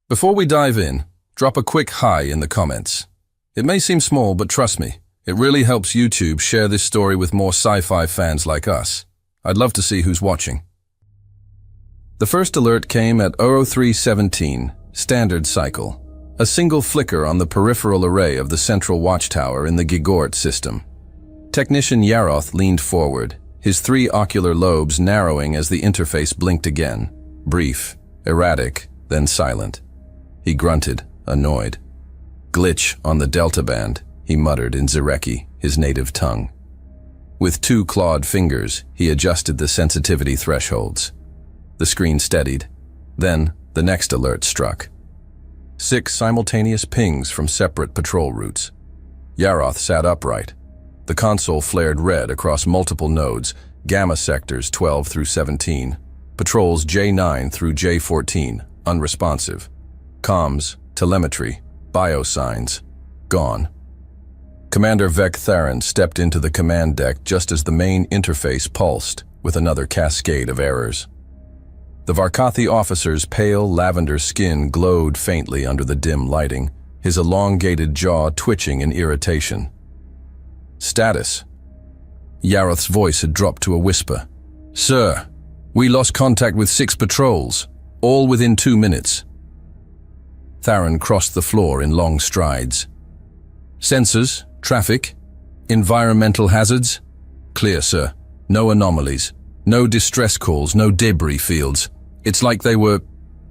Before we dive in, drop a quick hi in the comments. It may seem small, but trust me, it really helps YouTube share this story with more sci-fi fans like us. I'd love to see who's watching. The first alert came at 0317, standard cycle, a single flicker on the peripheral array of the central watchtower in the Gigort system. Technician Yaroth leaned forward, his 3 ocular lobes narrowing as the interface blinked again, brief, erratic, then silent. He grunted, annoyed. Glitch on the delta band, he muttered in Zereki, his native tongue. With 2 clawed fingers, he adjusted the sensitivity thresholds. The screen steadied. Then, the next alert struck. 6 simultaneous pings from separate patrol routes. Yaroth sat upright. The console flared red across multiple nodes, Gamma sectors 12 through 17, patrols J9 through J14, unresponsive. Comms, telemetry, biosigns, gone. Commander Vec Theron stepped into the command deck just as the main interface pulsed with another cascade of errors. The Varkathi officer's pale lavender skin glowed faintly under the dim lighting, his elongated jaw twitching in irritation. Status. Yaroth's voice had dropped to a whisper. Sir, we lost contact with 6 patrols, all within 2 minutes. Theron crossed the floor in long strides. Sensors, traffic, environmental hazards? Clear, sir. No anomalies. No distress calls, no debris fields. It's like they were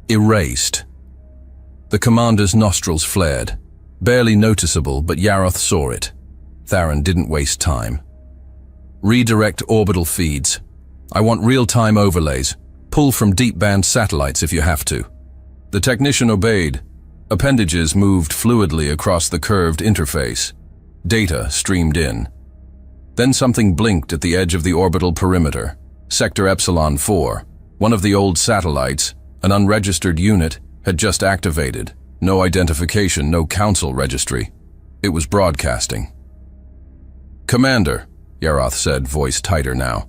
erased. The commander's nostrils flared. Barely noticeable, but Yaroth saw it. Theron didn't waste time. Redirect orbital feeds. I want real-time overlays. Pull from deep-band satellites if you have to. The technician obeyed. Appendages moved fluidly across the curved interface. Data streamed in. Then something blinked at the edge of the orbital perimeter. Sector Epsilon 4, one of the old satellites, an unregistered unit, had just activated. No identification, no council registry. It was broadcasting. Commander, Yaroth said, voice tighter now.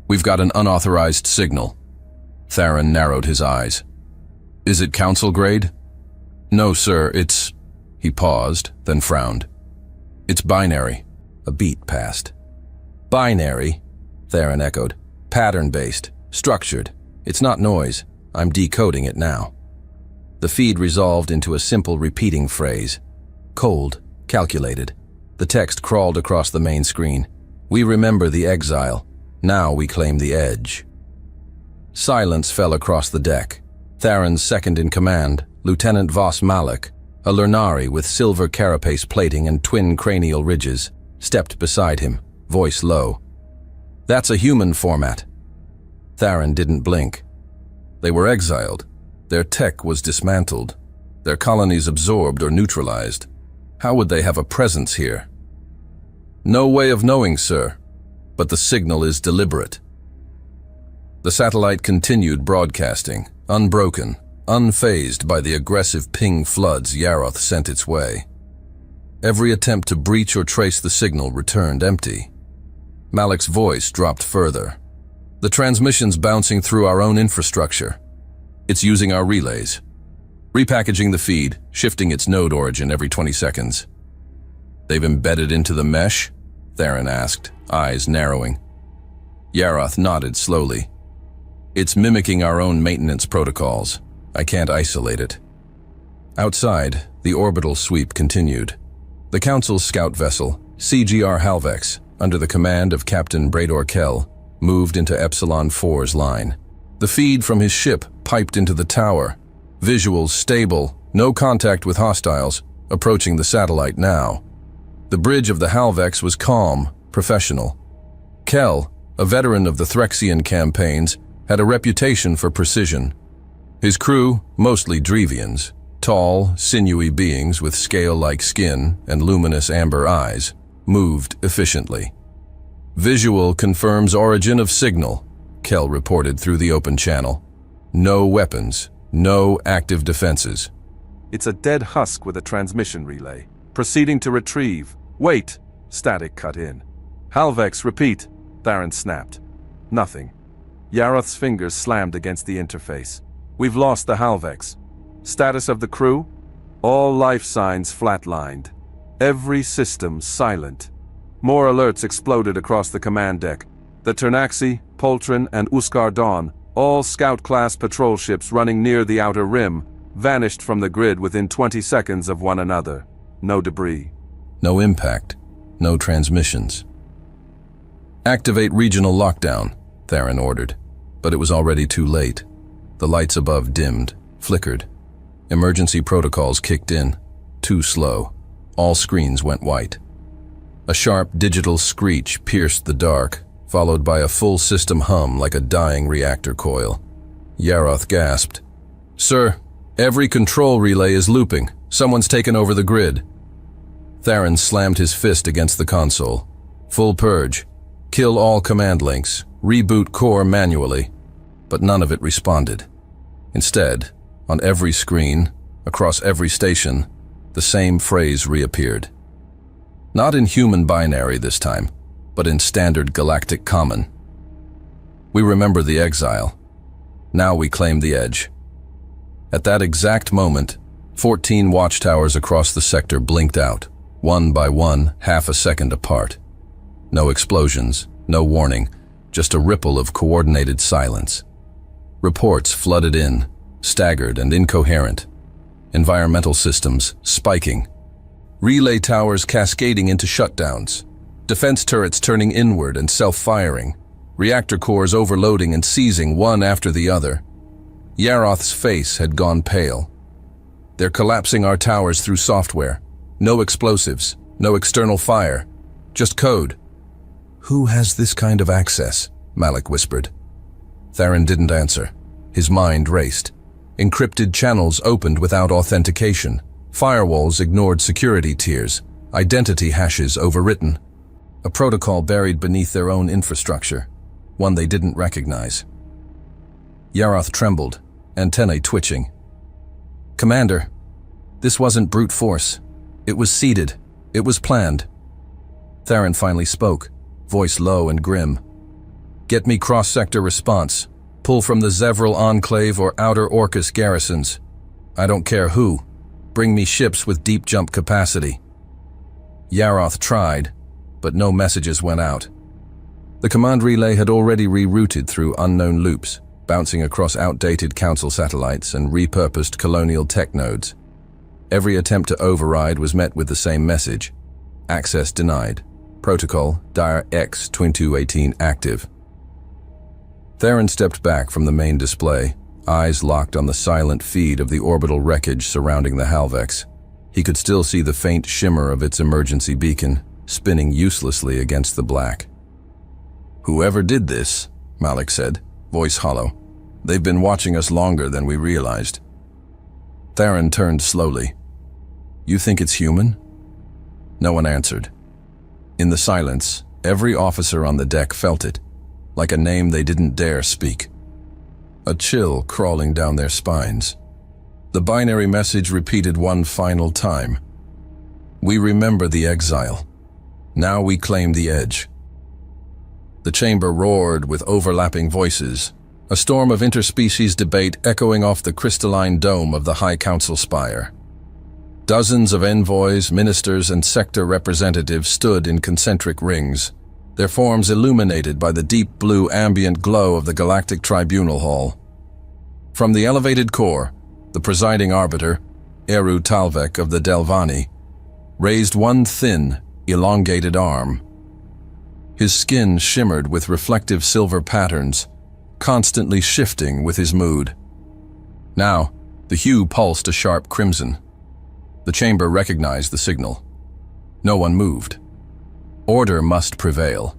We've got an unauthorized signal. Theron narrowed his eyes. Is it council grade? No, sir, it's... He paused, then frowned. It's binary. A beat passed. Binary? Theron echoed. Pattern-based. Structured. It's not noise. I'm decoding it now. The feed resolved into a simple repeating phrase. Cold. Calculated. The text crawled across the main screen. We remember the exile. Now we claim the edge. Silence fell across the deck. Theron's second-in-command, Lieutenant Voss Malik, a Lurnari with silver carapace plating and twin cranial ridges, stepped beside him, voice low. That's a human format. Theron didn't blink. They were exiled. Their tech was dismantled. Their colonies absorbed or neutralized. How would they have a presence here? No way of knowing, sir, but the signal is deliberate. The satellite continued broadcasting, unbroken, unfazed by the aggressive ping floods Yaroth sent its way. Every attempt to breach or trace the signal returned empty. Malik's voice dropped further. The transmission's bouncing through our own infrastructure. It's using our relays. Repackaging the feed, shifting its node origin every 20 seconds. They've embedded into the mesh? Theron asked, eyes narrowing. Yaroth nodded slowly. It's mimicking our own maintenance protocols. I can't isolate it. Outside, the orbital sweep continued. The Council's scout vessel, CGR Halvex, under the command of Captain Brador Kell, moved into Epsilon 4's line. The feed from his ship piped into the tower. Visuals stable, no contact with hostiles, approaching the satellite now. The bridge of the Halvex was calm, professional. Kell, a veteran of the Threxian campaigns, had a reputation for precision. His crew, mostly Drevians, tall, sinewy beings with scale-like skin and luminous amber eyes, moved efficiently. Visual confirms origin of signal, Kell reported through the open channel. No weapons, no active defenses. It's a dead husk with a transmission relay. Proceeding to retrieve. Wait! Static cut in. Halvex, repeat. Theron snapped. Nothing. Yaroth's fingers slammed against the interface. We've lost the Halvex. Status of the crew? All life signs flatlined. Every system silent. More alerts exploded across the command deck. The Ternaxi, Poltron, and Uskar Dawn, all Scout-class patrol ships running near the outer rim, vanished from the grid within 20 seconds of one another. No debris. No impact. No transmissions. Activate regional lockdown, Theron ordered. But it was already too late. The lights above dimmed, flickered. Emergency protocols kicked in. Too slow. All screens went white. A sharp digital screech pierced the dark, followed by a full system hum like a dying reactor coil. Yaroth gasped. "Sir, every control relay is looping. Someone's taken over the grid." Theron slammed his fist against the console. Full purge. Kill all command links. Reboot core manually. But none of it responded. Instead, on every screen, across every station, the same phrase reappeared. Not in human binary this time, but in standard galactic common. "We remember the exile. Now we claim the edge." At that exact moment, 14 watchtowers across the sector blinked out, one by one, half a second apart. No explosions, no warning, just a ripple of coordinated silence. Reports flooded in, staggered and incoherent. Environmental systems spiking. Relay towers cascading into shutdowns. Defense turrets turning inward and self-firing. Reactor cores overloading and seizing one after the other. Yaroth's face had gone pale. "They're collapsing our towers through software. No explosives, no external fire. Just code." "Who has this kind of access?" Malik whispered. Theron didn't answer. His mind raced. Encrypted channels opened without authentication. Firewalls ignored security tiers. Identity hashes overwritten. A protocol buried beneath their own infrastructure. One they didn't recognize. Yaroth trembled, antennae twitching. "Commander, this wasn't brute force. It was seeded. It was planned." Theron finally spoke, voice low and grim. "Get me cross-sector response. Pull from the Zevral Enclave or Outer Orcus garrisons. I don't care who. Bring me ships with deep jump capacity." Yaroth tried, but no messages went out. The command relay had already rerouted through unknown loops, bouncing across outdated Council satellites and repurposed colonial tech nodes. Every attempt to override was met with the same message. Access denied. Protocol Dire X-2218 active. Theron stepped back from the main display, eyes locked on the silent feed of the orbital wreckage surrounding the Halvex. He could still see the faint shimmer of its emergency beacon, spinning uselessly against the black. "Whoever did this," Malik said, voice hollow, "they've been watching us longer than we realized." Theron turned slowly. "You think it's human?" No one answered. In the silence, every officer on the deck felt it, like a name they didn't dare speak. A chill crawling down their spines. The binary message repeated one final time. "We remember the exile. Now we claim the edge." The chamber roared with overlapping voices, a storm of interspecies debate echoing off the crystalline dome of the High Council spire. Dozens of envoys, ministers, and sector representatives stood in concentric rings, their forms illuminated by the deep blue ambient glow of the Galactic Tribunal Hall. From the elevated core, the presiding arbiter, Eru Talvek of the Delvani, raised one thin, elongated arm. His skin shimmered with reflective silver patterns, constantly shifting with his mood. Now, the hue pulsed a sharp crimson. The chamber recognized the signal. No one moved. Order must prevail.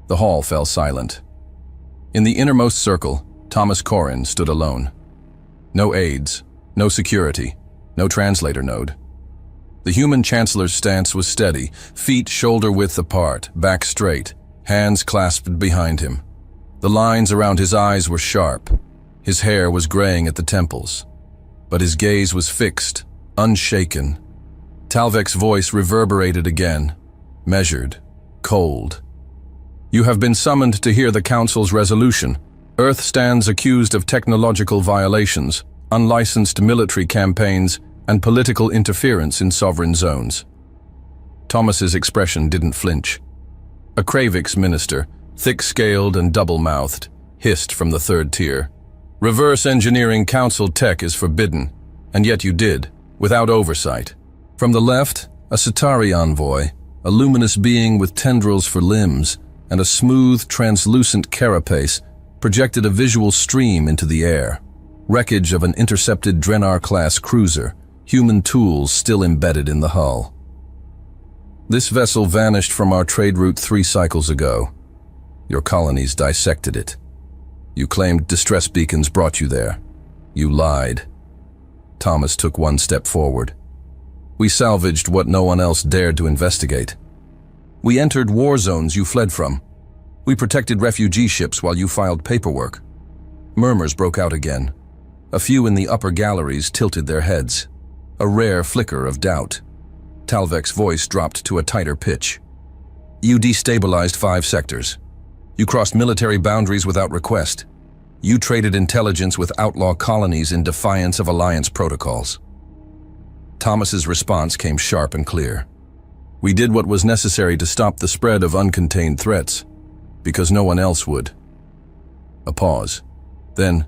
The hall fell silent. In the innermost circle, Thomas Corrin stood alone. No aides, no security, no translator node. The human chancellor's stance was steady, feet shoulder-width apart, back straight, hands clasped behind him. The lines around his eyes were sharp. His hair was graying at the temples. But his gaze was fixed, unshaken. Talvek's voice reverberated again, measured, cold. "You have been summoned to hear the Council's resolution. Earth stands accused of technological violations. unlicensed military campaigns, and political interference in sovereign zones. Thomas's expression didn't flinch. A Kravix minister, thick-scaled and double-mouthed, hissed from the third tier. Reverse engineering council tech is forbidden, and yet you did, without oversight. From the left, a Centauri envoy, a luminous being with tendrils for limbs and a smooth, translucent carapace, projected a visual stream into the air. Wreckage of an intercepted Drenar-class cruiser, human tools still embedded in the hull. This vessel vanished from our trade route 3 cycles ago. Your colonies dissected it. You claimed distress beacons brought you there. You lied. Thomas took one step forward. We salvaged what no one else dared to investigate. We entered war zones you fled from. We protected refugee ships while you filed paperwork. Murmurs broke out again. A few in the upper galleries tilted their heads. A rare flicker of doubt. Talvek's voice dropped to a tighter pitch. You destabilized 5 sectors. You crossed military boundaries without request. You traded intelligence with outlaw colonies in defiance of alliance protocols. Thomas's response came sharp and clear. We did what was necessary to stop the spread of uncontained threats, because no one else would. A pause. Then,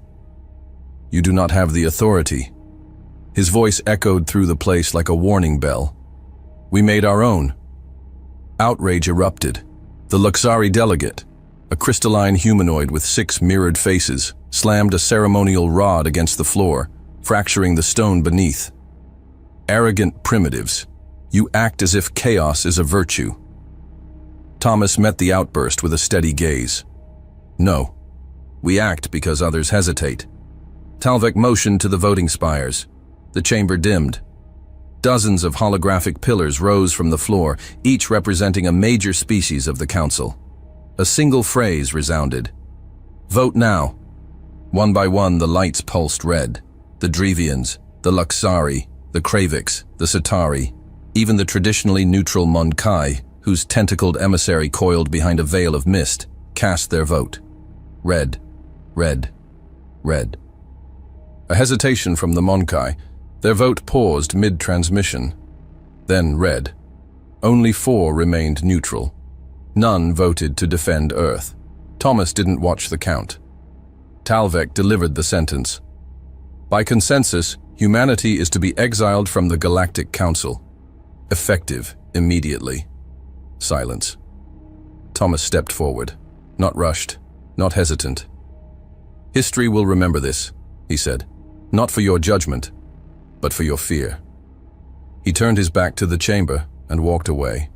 you do not have the authority. His voice echoed through the place like a warning bell. We made our own. Outrage erupted. The Luxari delegate, a crystalline humanoid with 6 mirrored faces, slammed a ceremonial rod against the floor, fracturing the stone beneath. Arrogant primitives, you act as if chaos is a virtue. Thomas met the outburst with a steady gaze. No, we act because others hesitate. Talvek motioned to the voting spires. The chamber dimmed. Dozens of holographic pillars rose from the floor, each representing a major species of the council. A single phrase resounded. Vote now. One by one, the lights pulsed red. The Drevians, the Luxari, the Kravix, the Centauri, even the traditionally neutral Monkai, whose tentacled emissary coiled behind a veil of mist, cast their vote. Red, red, red. A hesitation from the Monkai. Their vote paused mid-transmission. Then red. Only 4 remained neutral. None voted to defend Earth. Thomas didn't watch the count. Talvek delivered the sentence. By consensus, humanity is to be exiled from the Galactic Council. Effective immediately. Silence. Thomas stepped forward. Not rushed, not hesitant. History will remember this, he said. Not for your judgment, but for your fear. He turned his back to the chamber and walked away.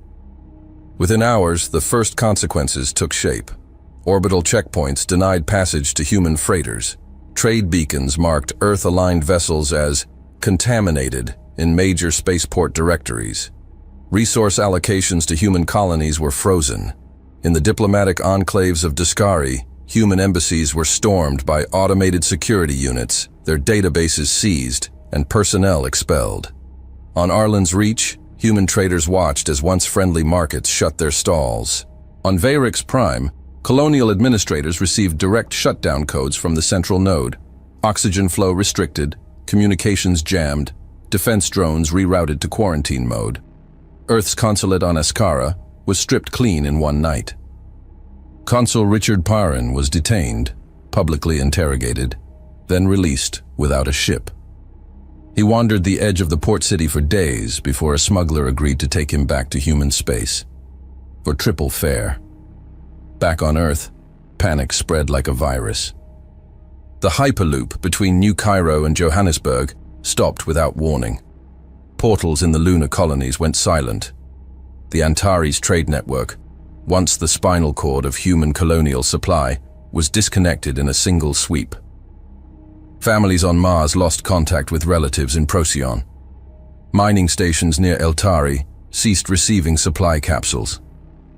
Within hours, the first consequences took shape. Orbital checkpoints denied passage to human freighters. Trade beacons marked Earth-aligned vessels as contaminated in major spaceport directories. Resource allocations to human colonies were frozen. In the diplomatic enclaves of Discari, human embassies were stormed by automated security units, their databases seized, and personnel expelled. On Arlen's Reach, human traders watched as once friendly markets shut their stalls. On Vayrix Prime, colonial administrators received direct shutdown codes from the central node. Oxygen flow restricted, communications jammed, defense drones rerouted to quarantine mode. Earth's consulate on Escara was stripped clean in one night. Consul Richard Parran was detained, publicly interrogated, then released without a ship. He wandered the edge of the port city for days before a smuggler agreed to take him back to human space. For triple fare. Back on Earth, panic spread like a virus. The Hyperloop between New Cairo and Johannesburg stopped without warning. Portals in the lunar colonies went silent. The Antares trade network, once the spinal cord of human colonial supply, was disconnected in a single sweep. Families on Mars lost contact with relatives in Procyon. Mining stations near Eltari ceased receiving supply capsules.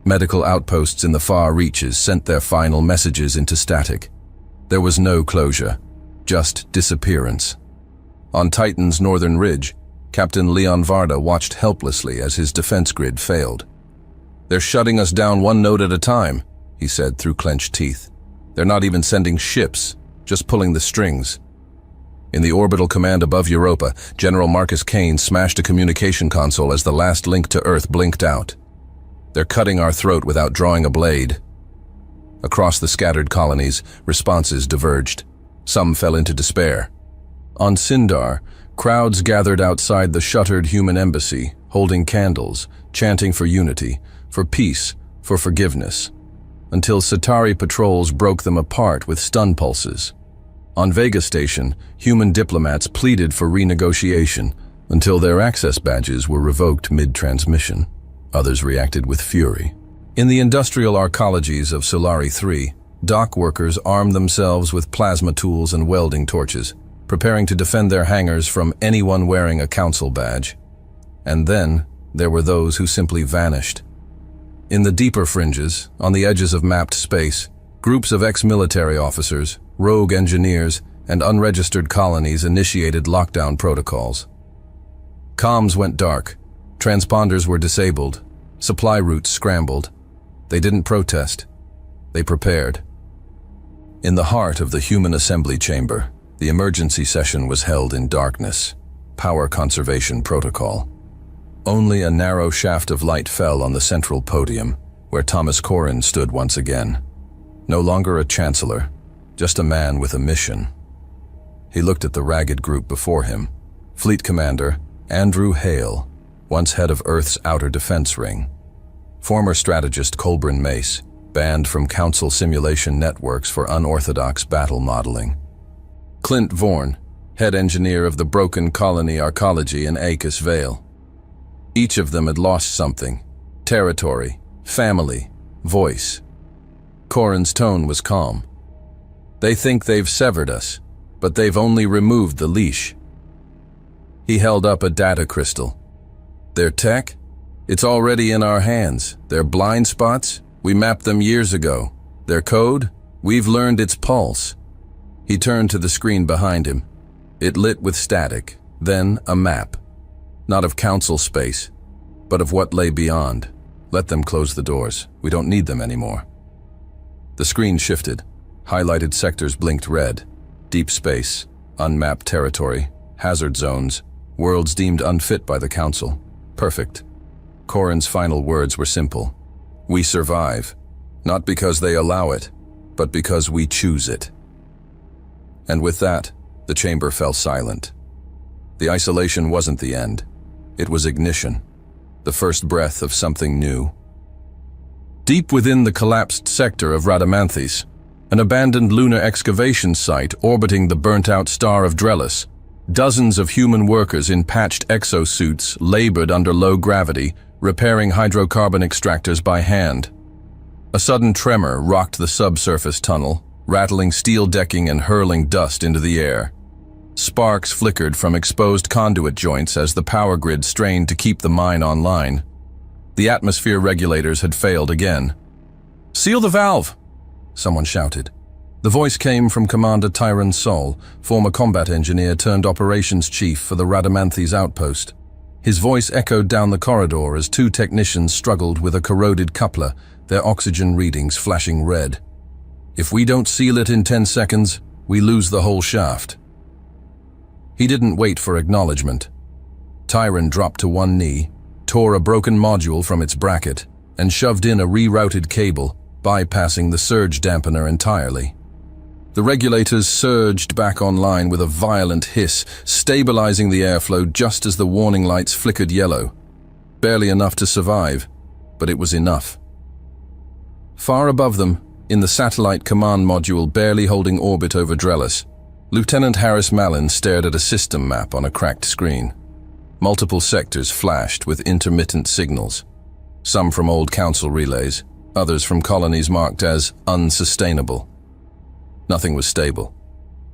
Medical outposts in the far reaches sent their final messages into static. There was no closure, just disappearance. On Titan's northern ridge, Captain Leon Varda watched helplessly as his defense grid failed. They're shutting us down one node at a time, he said through clenched teeth. They're not even sending ships, just pulling the strings. In the orbital command above Europa, General Marcus Kane smashed a communication console as the last link to Earth blinked out. "They're cutting our throat without drawing a blade." Across the scattered colonies, responses diverged. Some fell into despair. On Sindar, crowds gathered outside the shuttered human embassy, holding candles, chanting for unity, for peace, for forgiveness, until Satari patrols broke them apart with stun pulses. On Vega Station, human diplomats pleaded for renegotiation until their access badges were revoked mid-transmission. Others reacted with fury. In the industrial arcologies of Solari 3, dock workers armed themselves with plasma tools and welding torches, preparing to defend their hangars from anyone wearing a council badge. And then, there were those who simply vanished. In the deeper fringes, on the edges of mapped space, groups of ex-military officers, rogue engineers, and unregistered colonies initiated lockdown protocols. Comms went dark, transponders were disabled, supply routes scrambled. They didn't protest, they prepared. In the heart of the human assembly chamber, the emergency session was held in darkness, power conservation protocol. Only a narrow shaft of light fell on the central podium, where Thomas Corrin stood once again. No longer a chancellor, just a man with a mission. He looked at the ragged group before him. Fleet Commander Andrew Hale, once head of Earth's Outer Defense Ring. Former strategist Colburn Mace, banned from Council simulation networks for unorthodox battle modeling. Clint Vorn, head engineer of the broken colony arcology in Acus Vale. Each of them had lost something: territory, family, voice. Corrin's tone was calm. "They think they've severed us, but they've only removed the leash." He held up a data crystal. "Their tech? It's already in our hands. Their blind spots? We mapped them years ago. Their code? We've learned its pulse." He turned to the screen behind him. It lit with static, then a map. Not of council space, but of what lay beyond. "Let them close the doors. We don't need them anymore." The screen shifted. Highlighted sectors blinked red. Deep space, unmapped territory, hazard zones, worlds deemed unfit by the council. Perfect. Corrin's final words were simple. "We survive, not because they allow it, but because we choose it." And with that, the chamber fell silent. The isolation wasn't the end. It was ignition, the first breath of something new. Deep within the collapsed sector of Rhadamanthys, an abandoned lunar excavation site orbiting the burnt-out star of Drellis, dozens of human workers in patched exosuits labored under low gravity, repairing hydrocarbon extractors by hand. A sudden tremor rocked the subsurface tunnel, rattling steel decking and hurling dust into the air. Sparks flickered from exposed conduit joints as the power grid strained to keep the mine online. The atmosphere regulators had failed again. "Seal the valve!" someone shouted. The voice came from Commander Tyron Sol, former combat engineer turned operations chief for the Rhadamanthys outpost. His voice echoed down the corridor as two technicians struggled with a corroded coupler, their oxygen readings flashing red. "If we don't seal it in 10 seconds, we lose the whole shaft." He didn't wait for acknowledgement. Tyron dropped to one knee, tore a broken module from its bracket, and shoved in a rerouted cable, bypassing the surge dampener entirely. The regulators surged back online with a violent hiss, stabilizing the airflow just as the warning lights flickered yellow. Barely enough to survive, but it was enough. Far above them, in the satellite command module barely holding orbit over Drellis, Lieutenant Harris Mallin stared at a system map on a cracked screen. Multiple sectors flashed with intermittent signals, some from old council relays, others from colonies marked as unsustainable. Nothing was stable.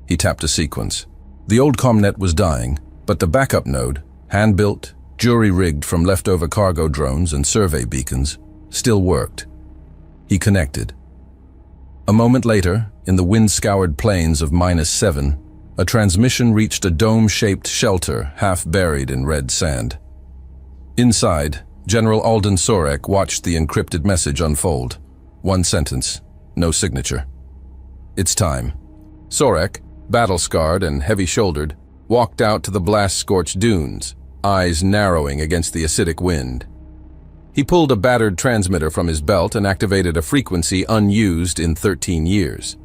He tapped a sequence. The old comnet was dying, but the backup node, hand-built, jury-rigged from leftover cargo drones and survey beacons, still worked. He connected. A moment later, in the wind-scoured plains of -7, a transmission reached a dome-shaped shelter half buried in red sand. Inside, General Alden Sorek watched the encrypted message unfold. One sentence, no signature. "It's time." "Sorek, battle-scarred and heavy-shouldered, walked out to the blast-scorched dunes, eyes narrowing against the acidic wind. He pulled a battered transmitter from his belt and activated a frequency unused in 13 years.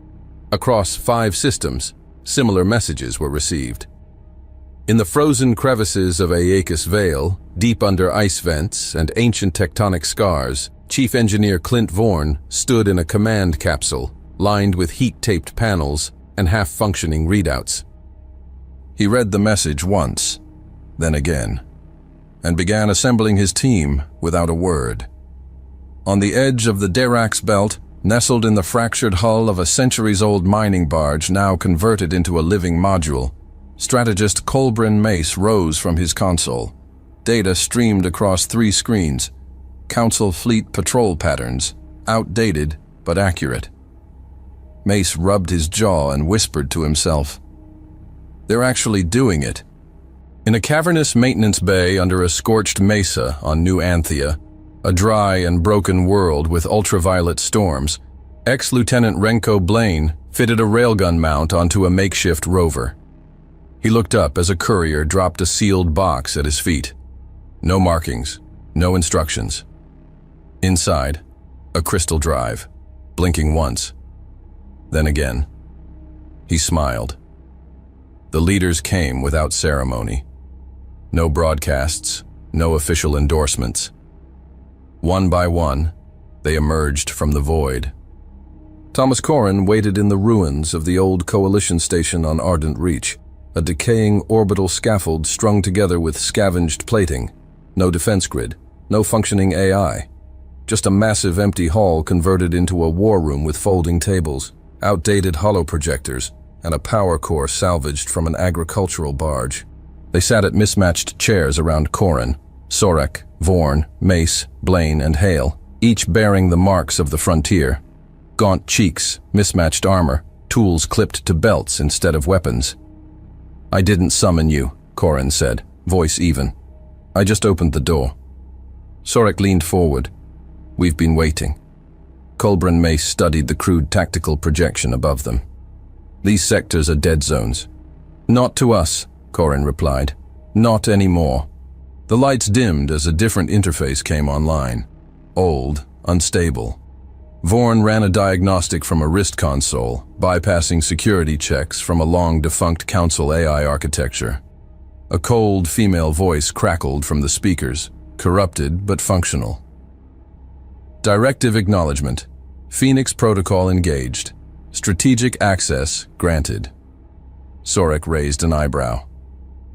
Across 5 systems, similar messages were received. In the frozen crevices of Aeacus Vale, deep under ice vents and ancient tectonic scars, Chief Engineer Clint Vorn stood in a command capsule, lined with heat-taped panels and half-functioning readouts. He read the message once, then again, and began assembling his team without a word. On the edge of the Derax Belt, nestled in the fractured hull of a centuries-old mining barge now converted into a living module, strategist Colbrin Mace rose from his console. Data streamed across 3 screens, Council fleet patrol patterns, outdated but accurate. Mace rubbed his jaw and whispered to himself, "They're actually doing it." In a cavernous maintenance bay under a scorched mesa on New Anthea, a dry and broken world with ultraviolet storms, ex-Lieutenant Renko Blaine fitted a railgun mount onto a makeshift rover. He looked up as a courier dropped a sealed box at his feet. No markings, no instructions. Inside, a crystal drive, blinking once, then again. He smiled. The leaders came without ceremony. No broadcasts, no official endorsements. One by one, they emerged from the void. Thomas Corrin waited in the ruins of the old Coalition station on Ardent Reach, a decaying orbital scaffold strung together with scavenged plating. No defense grid, no functioning AI. Just a massive empty hall converted into a war room with folding tables, outdated holoprojectors, and a power core salvaged from an agricultural barge. They sat at mismatched chairs around Corrin, Sorek, Vorn, Mace, Blaine, and Hale, each bearing the marks of the frontier. Gaunt cheeks, mismatched armor, tools clipped to belts instead of weapons. "I didn't summon you," Corrin said, voice even. "I just opened the door." Sorek leaned forward. "We've been waiting." Colbrin Mace studied the crude tactical projection above them. "These sectors are dead zones." "Not to us," Corrin replied. "Not anymore." The lights dimmed as a different interface came online. Old, unstable. Vorn ran a diagnostic from a wrist console, bypassing security checks from a long-defunct Council AI architecture. A cold female voice crackled from the speakers, corrupted but functional. "Directive acknowledgement. Phoenix Protocol engaged. Strategic access granted." Sorek raised an eyebrow.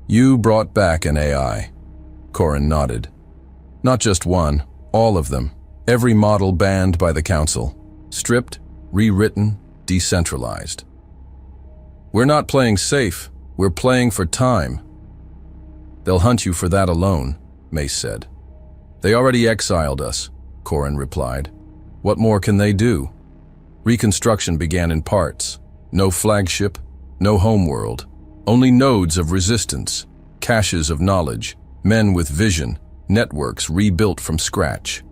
"You brought back an AI." Corrin nodded. "Not just one, all of them. Every model banned by the Council. Stripped, rewritten, decentralized." "We're not playing safe, we're playing for time." "They'll hunt you for that alone," Mace said. "They already exiled us," Corrin replied. "What more can they do?" Reconstruction began in parts. No flagship, no homeworld. Only nodes of resistance, caches of knowledge, men with vision, networks rebuilt from scratch.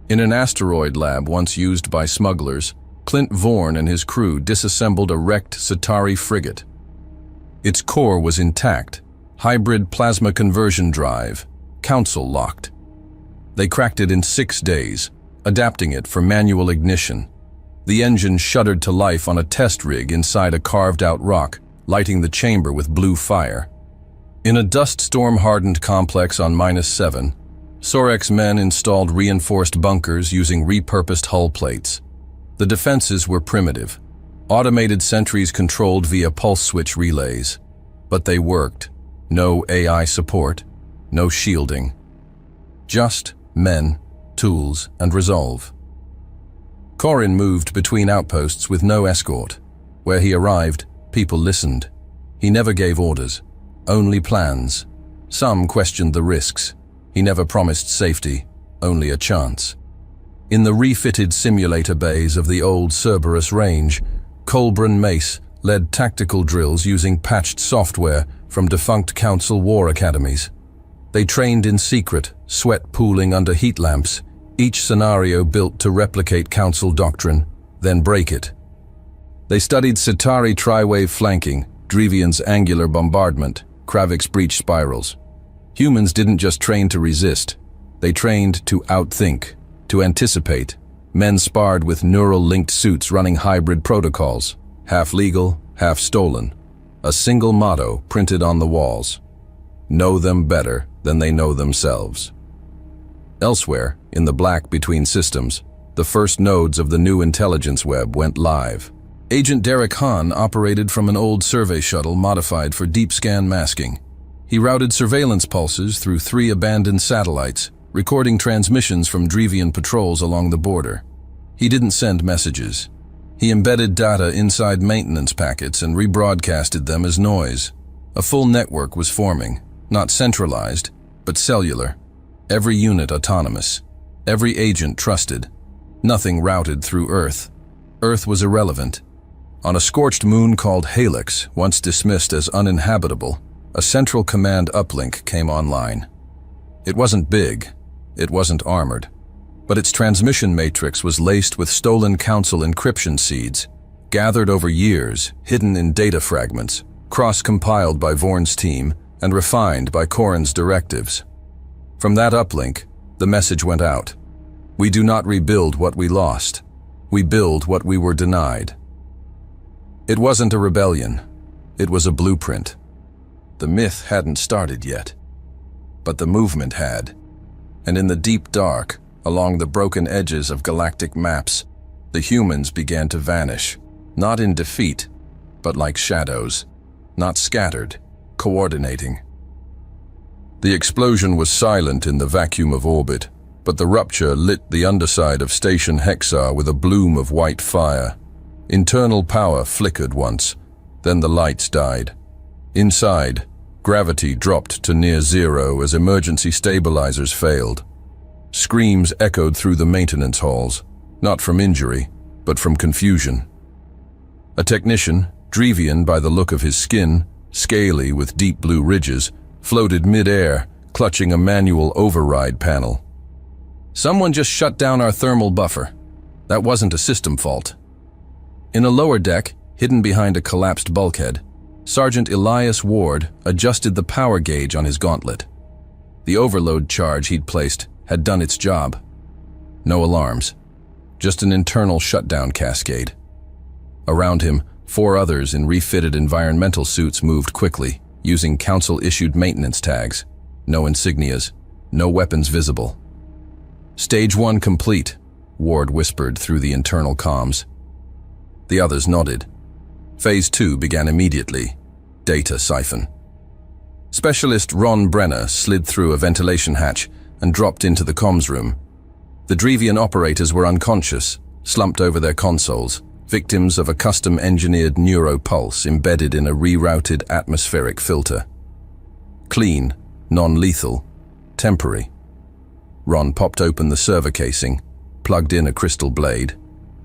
In an asteroid lab once used by smugglers, Clint Vorn and his crew disassembled a wrecked Centauri frigate. Its core was intact, hybrid plasma conversion drive, Council locked. They cracked it in 6 days, adapting it for manual ignition. The engine shuddered to life on a test rig inside a carved-out rock, lighting the chamber with blue fire. In a dust storm-hardened complex on -7, Sorek's men installed reinforced bunkers using repurposed hull plates. The defenses were primitive, automated sentries controlled via pulse switch relays. But they worked. No AI support, no shielding. Just men, tools, and resolve. Corrin moved between outposts with no escort. Where he arrived, people listened. He never gave orders, only plans. Some questioned the risks. He never promised safety, only a chance. In the refitted simulator bays of the old Cerberus range, Colbrin Mace led tactical drills using patched software from defunct Council war academies. They trained in secret, sweat pooling under heat lamps, each scenario built to replicate Council doctrine, then break it. They studied Centauri tri-wave flanking, Drevian's angular bombardment, Kravik's breach spirals. Humans didn't just train to resist. They trained to outthink, to anticipate. Men sparred with neural-linked suits running hybrid protocols, half legal, half stolen. A single motto printed on the walls: know them better than they know themselves. Elsewhere, in the black between systems, the first nodes of the new intelligence web went live. Agent Derek Hahn operated from an old survey shuttle modified for deep scan masking. He routed surveillance pulses through 3 abandoned satellites, recording transmissions from Drevian patrols along the border. He didn't send messages. He embedded data inside maintenance packets and rebroadcasted them as noise. A full network was forming, not centralized, but cellular. Every unit autonomous. Every agent trusted. Nothing routed through Earth. Earth was irrelevant. On a scorched moon called Helix, once dismissed as uninhabitable, a central command uplink came online. It wasn't big. It wasn't armored. But its transmission matrix was laced with stolen Council encryption seeds, gathered over years, hidden in data fragments, cross-compiled by Vorn's team and refined by Corrin's directives. From that uplink, the message went out. We do not rebuild what we lost. We build what we were denied. It wasn't a rebellion. It was a blueprint. The myth hadn't started yet. But the movement had. And in the deep dark, along the broken edges of galactic maps, the humans began to vanish, not in defeat, but like shadows, not scattered, coordinating. The explosion was silent in the vacuum of orbit, but the rupture lit the underside of Station Hexar with a bloom of white fire. Internal power flickered once, then the lights died. Inside, gravity dropped to near zero as emergency stabilizers failed. Screams echoed through the maintenance halls, not from injury, but from confusion. A technician, Drevian by the look of his skin, scaly with deep blue ridges, floated mid-air, clutching a manual override panel. Someone just shut down our thermal buffer. That wasn't a system fault. In a lower deck, hidden behind a collapsed bulkhead, Sergeant Elias Ward adjusted the power gauge on his gauntlet. The overload charge he'd placed had done its job. No alarms, just an internal shutdown cascade. Around him, 4 others in refitted environmental suits moved quickly, using Council-issued maintenance tags. No insignias, no weapons visible. Stage 1 complete, Ward whispered through the internal comms. The others nodded. Phase 2 began immediately. Data siphon. Specialist Ron Brenner slid through a ventilation hatch and dropped into the comms room. The Drevian operators were unconscious, slumped over their consoles, victims of a custom-engineered neuropulse embedded in a rerouted atmospheric filter. Clean, non-lethal, temporary. Ron popped open the server casing, plugged in a crystal blade,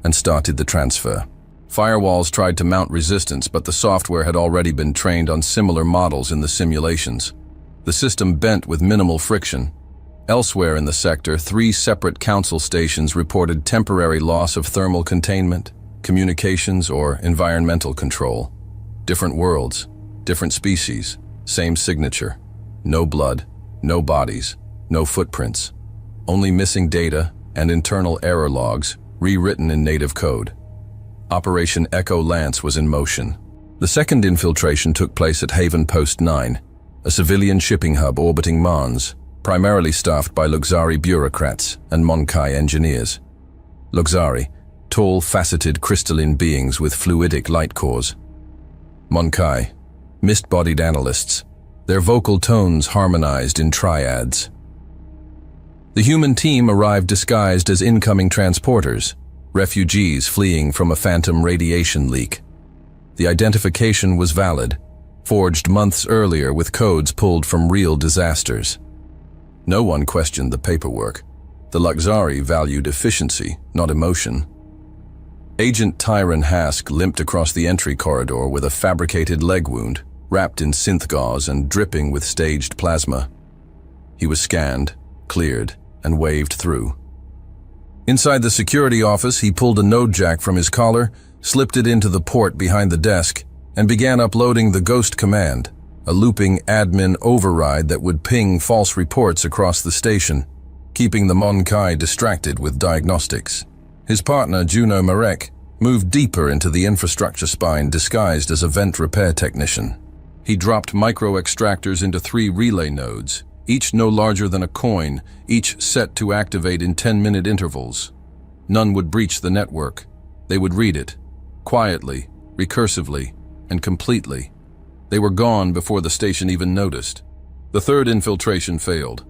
and started the transfer. Firewalls tried to mount resistance, but the software had already been trained on similar models in the simulations. The system bent with minimal friction. Elsewhere in the sector, 3 separate Council stations reported temporary loss of thermal containment, communications, or environmental control. Different worlds, different species, same signature. No blood, no bodies, no footprints. Only missing data and internal error logs, rewritten in native code. Operation Echo Lance was in motion. The second infiltration took place at Haven Post 9, a civilian shipping hub orbiting Mons, primarily staffed by Luxari bureaucrats and Monkai engineers. Luxari, tall, faceted crystalline beings with fluidic light cores. Monkai, mist-bodied analysts, their vocal tones harmonized in triads. The human team arrived disguised as incoming transporters, refugees fleeing from a phantom radiation leak. The identification was valid, forged months earlier with codes pulled from real disasters. No one questioned the paperwork. The Luxari valued efficiency, not emotion. Agent Tyron Hask limped across the entry corridor with a fabricated leg wound, wrapped in synth gauze and dripping with staged plasma. He was scanned, cleared, and waved through. Inside the security office, he pulled a node jack from his collar slipped it into the port behind the desk, and began uploading the ghost command, a looping admin override that would ping false reports across the station, keeping the Mon-Kai distracted with diagnostics. His partner, Juno Marek, moved deeper into the infrastructure spine disguised as a vent repair technician. He dropped micro-extractors into 3 relay nodes, each no larger than a coin, each set to activate in 10-minute intervals. None would breach the network. They would read it, quietly, recursively, and completely. They were gone before the station even noticed. The third infiltration failed,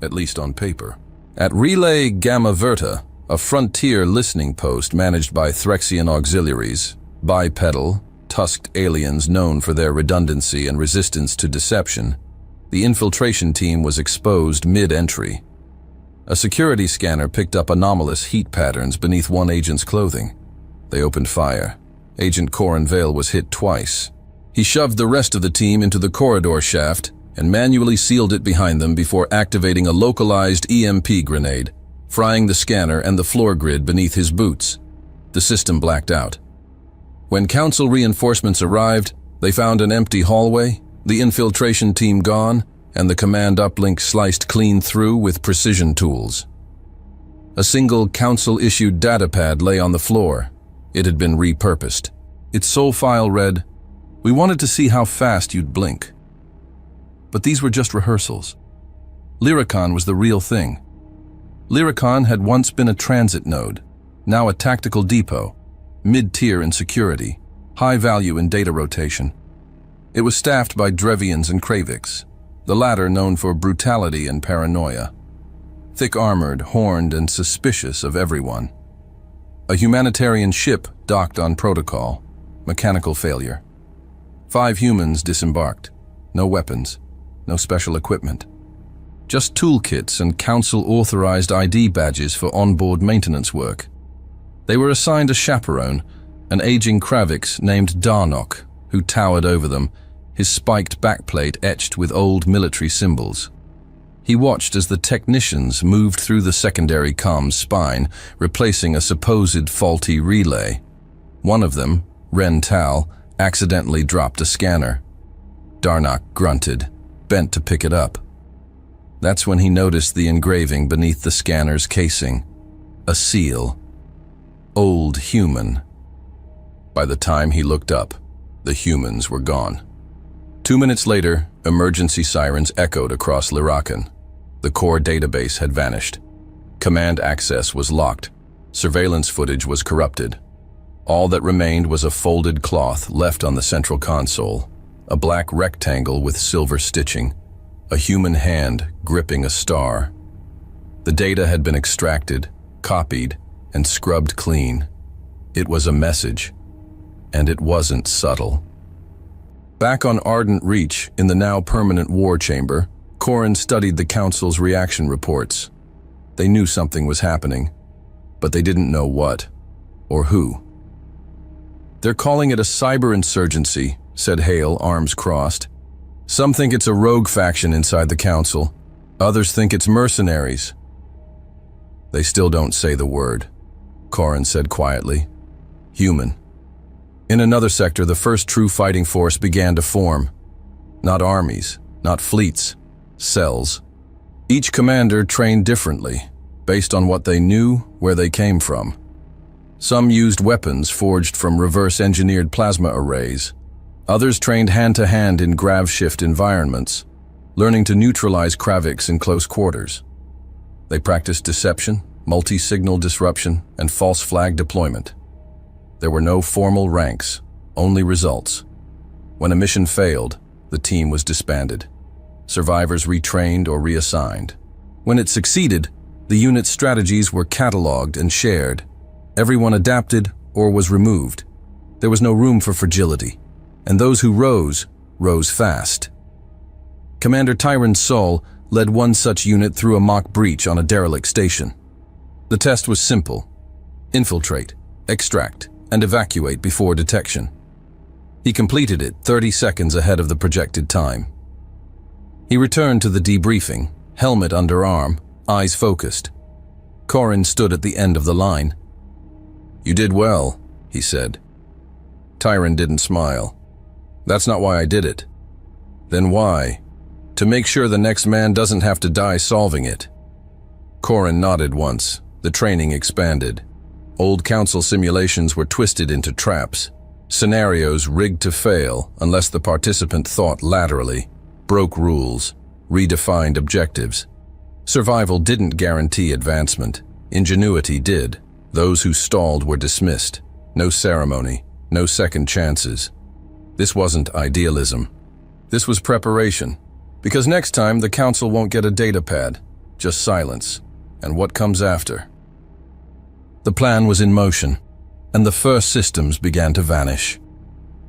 at least on paper. At Relay Gamma Verta, a frontier listening post managed by Threxian auxiliaries, bipedal, tusked aliens known for their redundancy and resistance to deception, the infiltration team was exposed mid-entry. A security scanner picked up anomalous heat patterns beneath one agent's clothing. They opened fire. Agent Corin Vale was hit twice. He shoved the rest of the team into the corridor shaft and manually sealed it behind them before activating a localized EMP grenade, frying the scanner and the floor grid beneath his boots. The system blacked out. When Council reinforcements arrived, they found an empty hallway, the infiltration team gone, and the command uplink sliced clean through with precision tools. A single Council-issued datapad lay on the floor. It had been repurposed. Its sole file read, "We wanted to see how fast you'd blink." But these were just rehearsals. Lyricon was the real thing. Lyricon had once been a transit node, now a tactical depot, mid-tier in security, high value in data rotation. It was staffed by Drevians and Kravix, the latter known for brutality and paranoia. Thick-armored, horned, and suspicious of everyone. A humanitarian ship docked on protocol. Mechanical failure. 5 humans disembarked. No weapons, no special equipment. Just toolkits and Council-authorized ID badges for onboard maintenance work. They were assigned a chaperone, an aging Kravix named Darnok, who towered over them, his spiked backplate etched with old military symbols. He watched as the technicians moved through the secondary comms spine, replacing a supposed faulty relay. One of them, Ren Tal, accidentally dropped a scanner. Darnok grunted, bent to pick it up. That's when he noticed the engraving beneath the scanner's casing. A seal. Old human. By the time he looked up, the humans were gone. 2 minutes later, emergency sirens echoed across Lyricon. The core database had vanished. Command access was locked. Surveillance footage was corrupted. All that remained was a folded cloth left on the central console, a black rectangle with silver stitching, a human hand gripping a star. The data had been extracted, copied, and scrubbed clean. It was a message, and it wasn't subtle. Back on Ardent Reach, in the now permanent war chamber, Corin studied the Council's reaction reports. They knew something was happening, but they didn't know what, or who. "They're calling it a cyber-insurgency," said Hale, arms crossed. "Some think it's a rogue faction inside the Council. Others think it's mercenaries." "They still don't say the word," Corin said quietly. "Human." In another sector, the first true fighting force began to form. Not armies, not fleets, cells. Each commander trained differently, based on what they knew, where they came from. Some used weapons forged from reverse-engineered plasma arrays. Others trained hand-to-hand in grav-shift environments, learning to neutralize Kravix in close quarters. They practiced deception, multi-signal disruption, and false flag deployment. There were no formal ranks, only results. When a mission failed, the team was disbanded. Survivors retrained or reassigned. When it succeeded, the unit's strategies were cataloged and shared. Everyone adapted or was removed. There was no room for fragility, and those who rose fast. Commander Tyron Sol led one such unit through a mock breach on a derelict station. The test was simple: infiltrate, extract, and evacuate before detection. He completed it 30 seconds ahead of the projected time. He returned to the debriefing, helmet under arm, eyes focused. Corin stood at the end of the line. "You did well," he said. Tyron didn't smile. That's not why I did it. Then why? To make sure the next man doesn't have to die solving it. Corin nodded once. The training expanded. Old council simulations were twisted into traps. Scenarios rigged to fail unless the participant thought laterally, broke rules, redefined objectives. Survival didn't guarantee advancement. Ingenuity did. Those who stalled were dismissed. No ceremony, no second chances. This wasn't idealism. This was preparation. Because next time the council won't get a data pad, just silence, and what comes after. The plan was in motion, and the first systems began to vanish.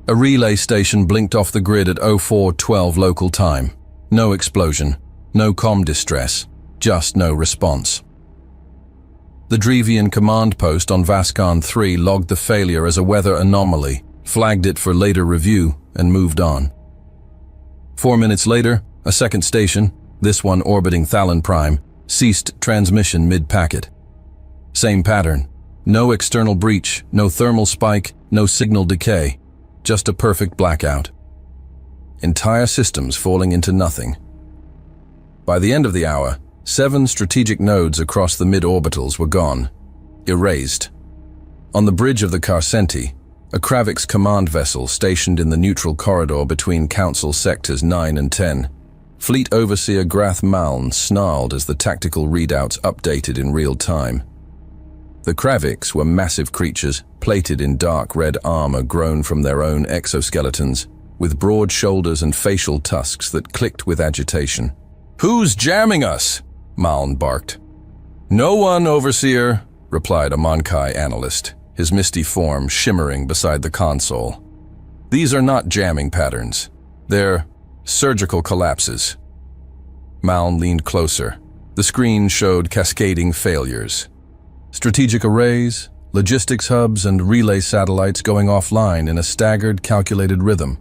A relay station blinked off the grid at 04:12 local time. No explosion, no comm distress, just no response. The Drevian command post on Vascon 3 logged the failure as a weather anomaly, flagged it for later review, and moved on. 4 minutes later, a second station, this one orbiting Thalon Prime, ceased transmission mid-packet. Same pattern. No external breach, no thermal spike, no signal decay. Just a perfect blackout. Entire systems falling into nothing. By the end of the hour, 7 strategic nodes across the mid-orbitals were gone. Erased. On the bridge of the Carcenti, a Kravix command vessel stationed in the neutral corridor between Council Sectors 9 and 10, Fleet Overseer Grath Maln snarled as the tactical readouts updated in real time. The Kravix were massive creatures, plated in dark red armor grown from their own exoskeletons, with broad shoulders and facial tusks that clicked with agitation. "Who's jamming us?" Maln barked. "No one, Overseer," replied a Monkai analyst, his misty form shimmering beside the console. "These are not jamming patterns. They're surgical collapses." Maln leaned closer. The screen showed cascading failures. Strategic arrays, logistics hubs, and relay satellites going offline in a staggered, calculated rhythm.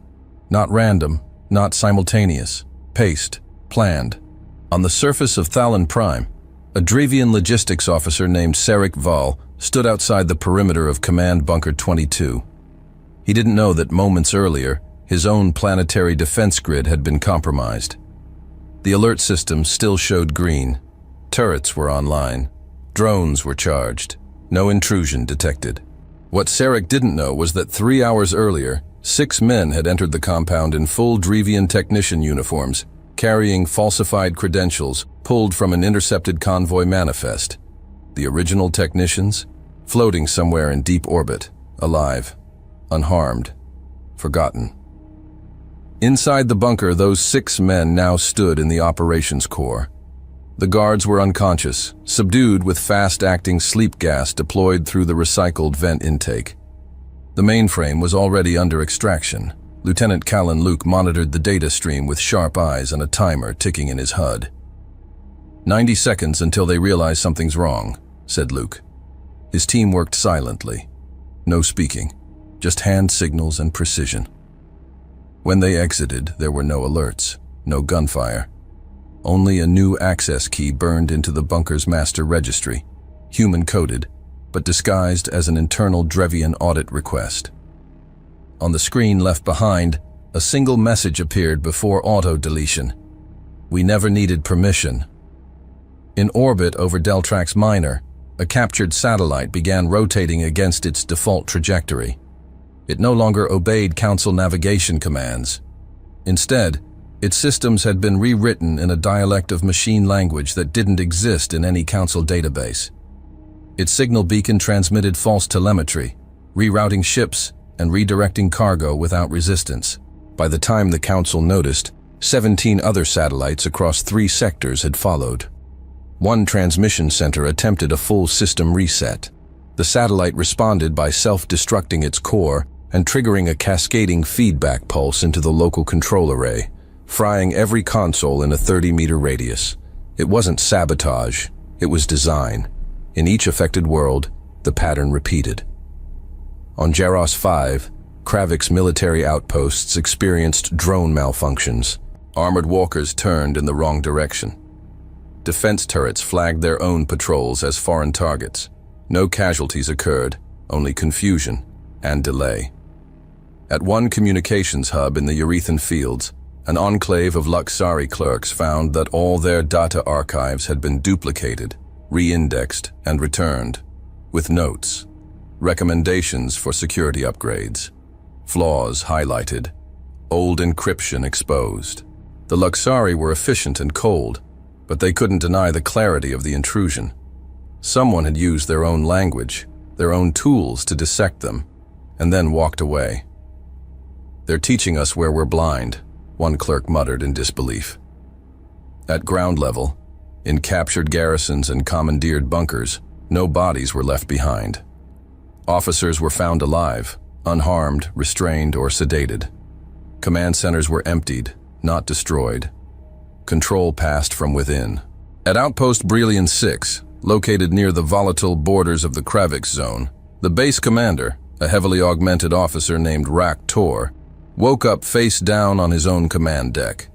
Not random, not simultaneous, paced, planned. On the surface of Thalon Prime, a Drevian logistics officer named Sarek Val stood outside the perimeter of Command Bunker 22. He didn't know that moments earlier, his own planetary defense grid had been compromised. The alert system still showed green. Turrets were online. Drones were charged. No intrusion detected. What Sarek didn't know was that 3 hours earlier, 6 men had entered the compound in full Drevian technician uniforms, carrying falsified credentials pulled from an intercepted convoy manifest. The original technicians, floating somewhere in deep orbit, alive, unharmed, forgotten. Inside the bunker, those 6 men now stood in the operations core. The guards were unconscious, subdued with fast-acting sleep gas deployed through the recycled vent intake. The mainframe was already under extraction. Lieutenant Callan Luke monitored the data stream with sharp eyes and a timer ticking in his HUD. 90 seconds until they realize something's wrong, said Luke. His team worked silently. No speaking, just hand signals and precision. When they exited, there were no alerts, no gunfire. Only a new access key burned into the bunker's master registry, human-coded, but disguised as an internal Drevian audit request. On the screen left behind, a single message appeared before auto-deletion. "We never needed permission." In orbit over Deltrax Minor, a captured satellite began rotating against its default trajectory. It no longer obeyed Council navigation commands. Instead, its systems had been rewritten in a dialect of machine language that didn't exist in any Council database. Its signal beacon transmitted false telemetry, rerouting ships and redirecting cargo without resistance. By the time the Council noticed, 17 other satellites across 3 sectors had followed. One transmission center attempted a full system reset. The satellite responded by self-destructing its core and triggering a cascading feedback pulse into the local control array, frying every console in a 30-meter radius. It wasn't sabotage, it was design. In each affected world, the pattern repeated. On Jaros 5, Kravix military outposts experienced drone malfunctions. Armored walkers turned in the wrong direction. Defense turrets flagged their own patrols as foreign targets. No casualties occurred, only confusion and delay. At one communications hub in the Eurethan Fields, an enclave of Luxari clerks found that all their data archives had been duplicated, re-indexed, and returned, with notes, recommendations for security upgrades, flaws highlighted, old encryption exposed. The Luxari were efficient and cold, but they couldn't deny the clarity of the intrusion. Someone had used their own language, their own tools to dissect them, and then walked away. "They're teaching us where we're blind," one clerk muttered in disbelief. At ground level, in captured garrisons and commandeered bunkers, no bodies were left behind. Officers were found alive, unharmed, restrained, or sedated. Command centers were emptied, not destroyed. Control passed from within. At Outpost Brillian 6, located near the volatile borders of the Kravix zone, the base commander, a heavily augmented officer named Rak Tor, woke up face down on his own command deck.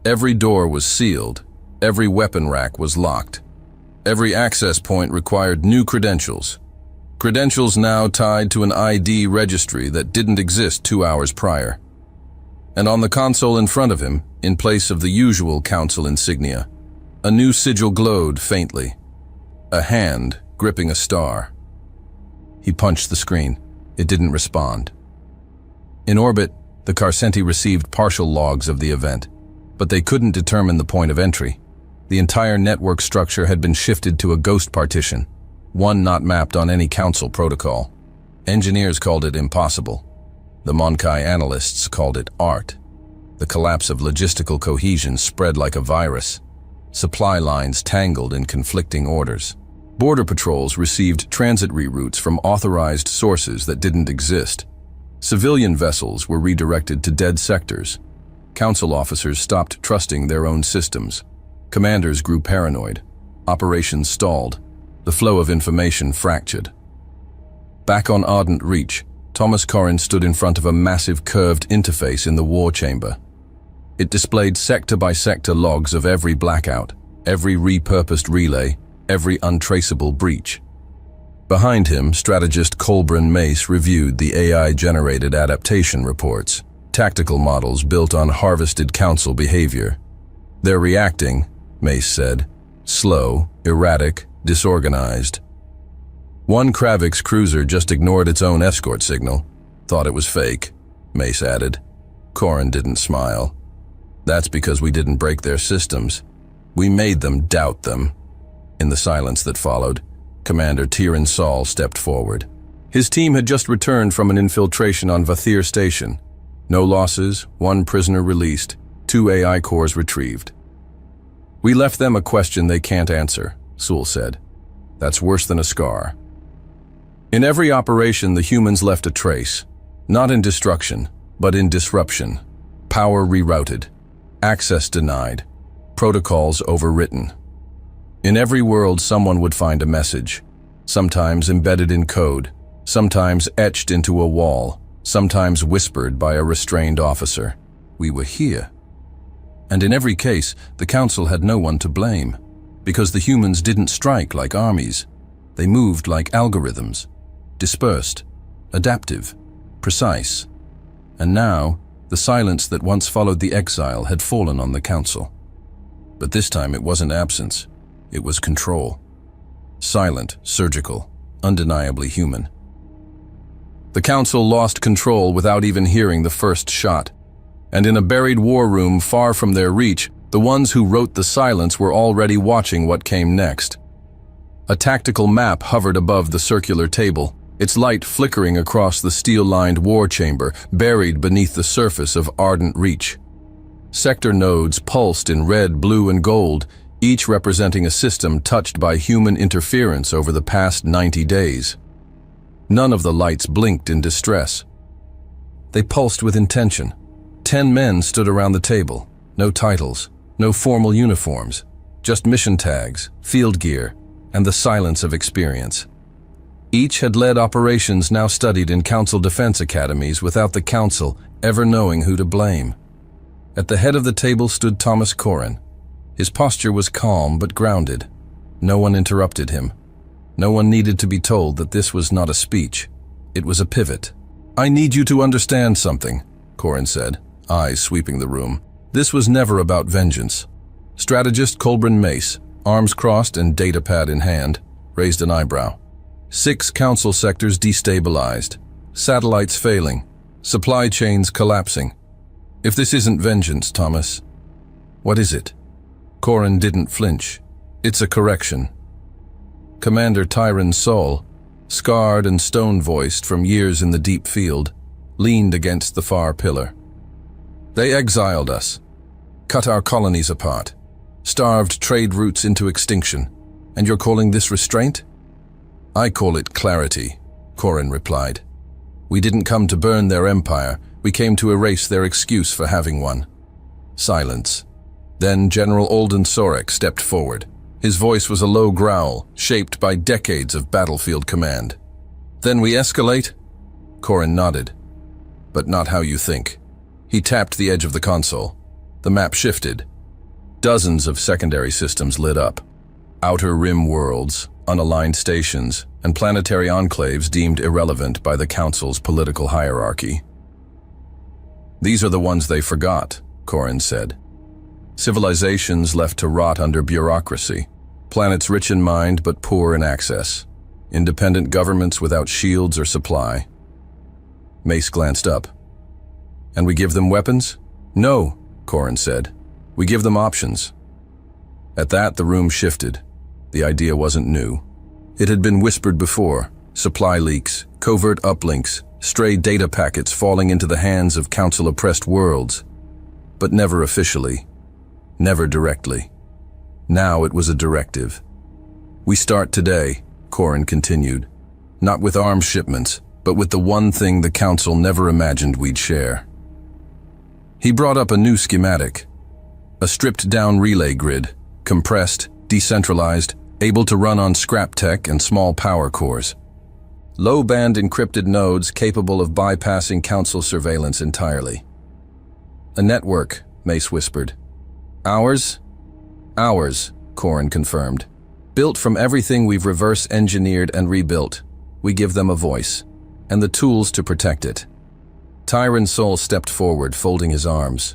Every door was sealed, every weapon rack was locked. Every access point required new credentials. Credentials now tied to an ID registry that didn't exist 2 hours prior. And on the console in front of him, in place of the usual council insignia, a new sigil glowed faintly. A hand gripping a star. He punched the screen. It didn't respond. In orbit, the Carcenti received partial logs of the event, but they couldn't determine the point of entry. The entire network structure had been shifted to a ghost partition, one not mapped on any council protocol. Engineers called it impossible. The Monkai analysts called it art. The collapse of logistical cohesion spread like a virus. Supply lines tangled in conflicting orders. Border patrols received transit reroutes from authorized sources that didn't exist. Civilian vessels were redirected to dead sectors. Council officers stopped trusting their own systems. Commanders grew paranoid. Operations stalled. The flow of information fractured. Back on Ardent Reach, Thomas Corrin stood in front of a massive curved interface in the war chamber. It displayed sector-by-sector logs of every blackout, every repurposed relay, every untraceable breach. Behind him, strategist Colbran Mace reviewed the AI-generated adaptation reports, tactical models built on harvested council behavior. "They're reacting," Mace said. "Slow, erratic, disorganized." One Kravix cruiser just ignored its own escort signal. "Thought it was fake," Mace added. Corrin didn't smile. "That's because we didn't break their systems. We made them doubt them." In the silence that followed, Commander Tyrion Saul stepped forward. His team had just returned from an infiltration on Vathir Station. No losses, 1 prisoner released, 2 AI cores retrieved. "We left them a question they can't answer," Sewell said. "That's worse than a scar." In every operation, the humans left a trace, not in destruction, but in disruption. Power rerouted, access denied, protocols overwritten. In every world, someone would find a message, sometimes embedded in code, sometimes etched into a wall, sometimes whispered by a restrained officer. "We were here." And in every case, the Council had no one to blame, because the humans didn't strike like armies. They moved like algorithms, dispersed, adaptive, precise. And now, the silence that once followed the exile had fallen on the Council. But this time it wasn't absence, it was control. Silent, surgical, undeniably human. The Council lost control without even hearing the first shot. And in a buried war room far from their reach, the ones who wrote the silence were already watching what came next. A tactical map hovered above the circular table, its light flickering across the steel-lined war chamber, buried beneath the surface of Ardent Reach. Sector nodes pulsed in red, blue, and gold, each representing a system touched by human interference over the past 90 days. None of the lights blinked in distress. They pulsed with intention. 10 men stood around the table. No titles, no formal uniforms, just mission tags, field gear, and the silence of experience. Each had led operations now studied in Council defense academies without the Council ever knowing who to blame. At the head of the table stood Thomas Corrin. His posture was calm but grounded. No one interrupted him. No one needed to be told that this was not a speech. It was a pivot. I need you to understand something, Corin said, eyes sweeping the room. This was never about vengeance. Strategist Colburn Mace, arms crossed and datapad in hand, raised an eyebrow. 6 council sectors destabilized, satellites failing, supply chains collapsing. If this isn't vengeance, Thomas, what is it? Corin didn't flinch. It's a correction. Commander Tyron Sol, scarred and stone-voiced from years in the deep field, leaned against the far pillar. They exiled us, cut our colonies apart, starved trade routes into extinction, and you're calling this restraint? I call it clarity, Corin replied. We didn't come to burn their empire, we came to erase their excuse for having one. Silence. Then General Alden Sorek stepped forward. His voice was a low growl, shaped by decades of battlefield command. Then we escalate? Corin nodded. But not how you think. He tapped the edge of the console. The map shifted. Dozens of secondary systems lit up. Outer rim worlds, unaligned stations, and planetary enclaves deemed irrelevant by the Council's political hierarchy. These are the ones they forgot, Corin said. Civilizations left to rot under bureaucracy. Planets rich in mind but poor in access. Independent governments without shields or supply. Mace glanced up. And we give them weapons? No, Corin said. We give them options. At that, the room shifted. The idea wasn't new. It had been whispered before. Supply leaks, covert uplinks, stray data packets falling into the hands of Council-oppressed worlds. But never officially. Never directly. Now it was a directive. We start today, Corin continued. Not with arms shipments, but with the one thing the Council never imagined we'd share. He brought up a new schematic. A stripped-down relay grid, compressed, decentralized, able to run on scrap tech and small power cores. Low-band encrypted nodes capable of bypassing Council surveillance entirely. A network, Mace whispered. Ours? Ours, Corin confirmed. Built from everything we've reverse-engineered and rebuilt. We give them a voice, and the tools to protect it. Tyron Sol stepped forward, folding his arms.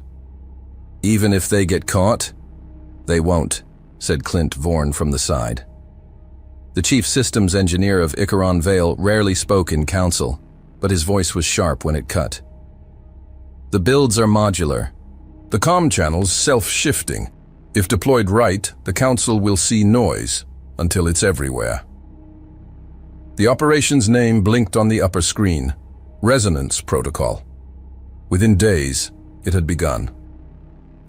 Even if they get caught? They won't, said Clint Vorn from the side. The chief systems engineer of Icaron Vale rarely spoke in council, but his voice was sharp when it cut. The builds are modular. The comm channel's self-shifting. If deployed right, the council will see noise until it's everywhere. The operation's name blinked on the upper screen. Resonance Protocol. Within days, it had begun.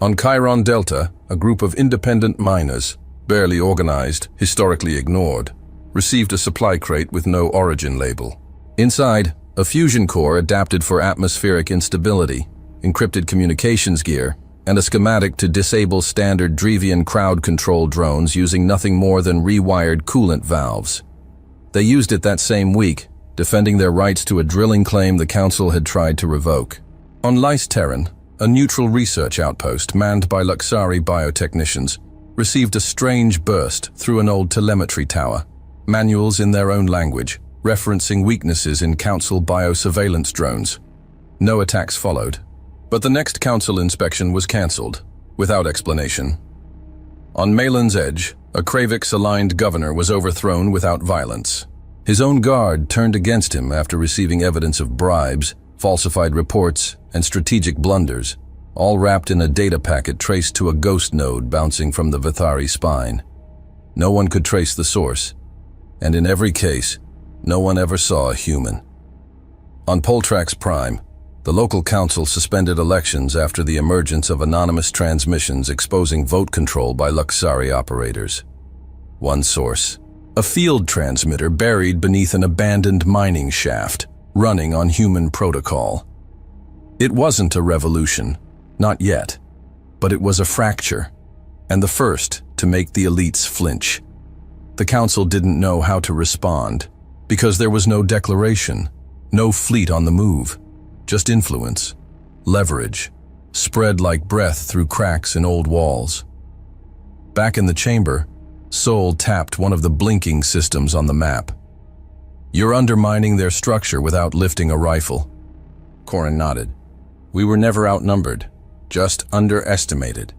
On Chiron Delta, a group of independent miners, barely organized, historically ignored, received a supply crate with no origin label. Inside, a fusion core adapted for atmospheric instability, encrypted communications gear, and a schematic to disable standard Drevian crowd control drones using nothing more than rewired coolant valves. They used it that same week, defending their rights to a drilling claim the Council had tried to revoke. On Lyce Terran, a neutral research outpost manned by Luxari biotechnicians received a strange burst through an old telemetry tower, manuals in their own language, referencing weaknesses in Council biosurveillance drones. No attacks followed, but the next Council inspection was cancelled, without explanation. On Malin's Edge, a Kravix-aligned governor was overthrown without violence. His own guard turned against him after receiving evidence of bribes, falsified reports, and strategic blunders, all wrapped in a data packet traced to a ghost node bouncing from the Vithari spine. No one could trace the source, and in every case, no one ever saw a human. On Poltrax Prime, the local council suspended elections after the emergence of anonymous transmissions exposing vote control by Luxari operators. One source: a field transmitter buried beneath an abandoned mining shaft, running on human protocol. It wasn't a revolution, not yet, but it was a fracture, and the first to make the elites flinch. The council didn't know how to respond, because there was no declaration, no fleet on the move, just influence, leverage, spread like breath through cracks in old walls. Back in the chamber, Sol tapped one of the blinking systems on the map. You're undermining their structure without lifting a rifle. Corin nodded. We were never outnumbered, just underestimated.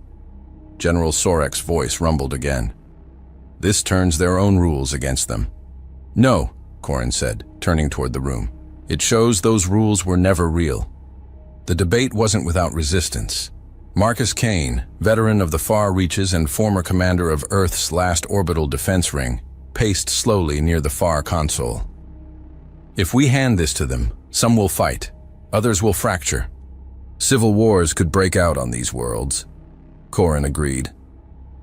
General Sorek's voice rumbled again. This turns their own rules against them. No, Corin said, turning toward the room. It shows those rules were never real. The debate wasn't without resistance. Marcus Kane, veteran of the far reaches and former commander of Earth's last orbital defense ring, paced slowly near the far console. If we hand this to them, some will fight, others will fracture. Civil wars could break out on these worlds. Corin agreed.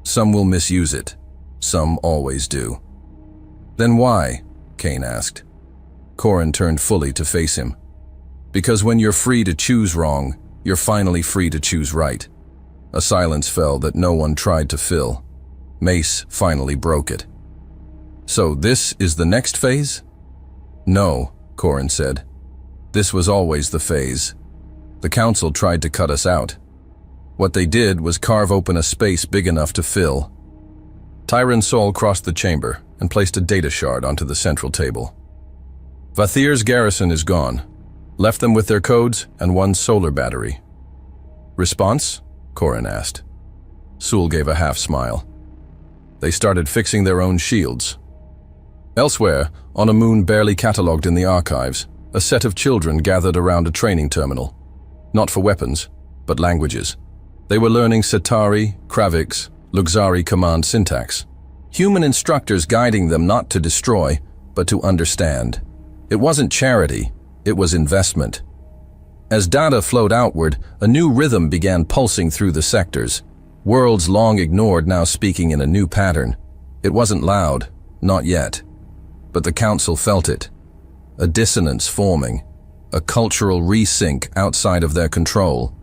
Some will misuse it. Some always do. Then why? Kane asked. Corin turned fully to face him. Because when you're free to choose wrong, you're finally free to choose right. A silence fell that no one tried to fill. Mace finally broke it. So this is the next phase? No, Corin said. This was always the phase. The Council tried to cut us out. What they did was carve open a space big enough to fill. Tyron Sol crossed the chamber and placed a data shard onto the central table. Vathir's garrison is gone. Left them with their codes and one solar battery. Response? Corin asked. Sul gave a half smile. They started fixing their own shields. Elsewhere, on a moon barely catalogued in the archives, a set of children gathered around a training terminal. Not for weapons, but languages. They were learning Setari, Kravix, Luxari command syntax. Human instructors guiding them not to destroy, but to understand. It wasn't charity, it was investment. As data flowed outward, a new rhythm began pulsing through the sectors. Worlds long ignored now speaking in a new pattern. It wasn't loud, not yet. But the Council felt it. A dissonance forming, a cultural resync outside of their control.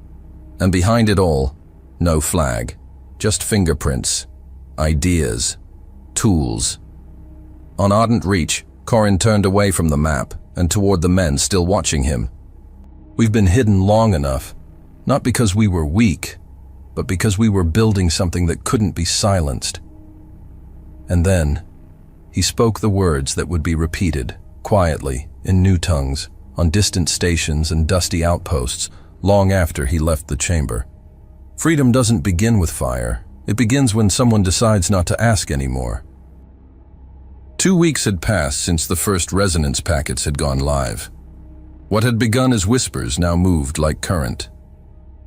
And behind it all, no flag, just fingerprints, ideas, tools. On Ardent Reach, Corin turned away from the map and toward the men still watching him. We've been hidden long enough, not because we were weak, but because we were building something that couldn't be silenced. And then, he spoke the words that would be repeated, quietly, in new tongues, on distant stations and dusty outposts, long after he left the chamber. Freedom doesn't begin with fire. It begins when someone decides not to ask anymore. 2 weeks had passed since the first resonance packets had gone live. What had begun as whispers now moved like current.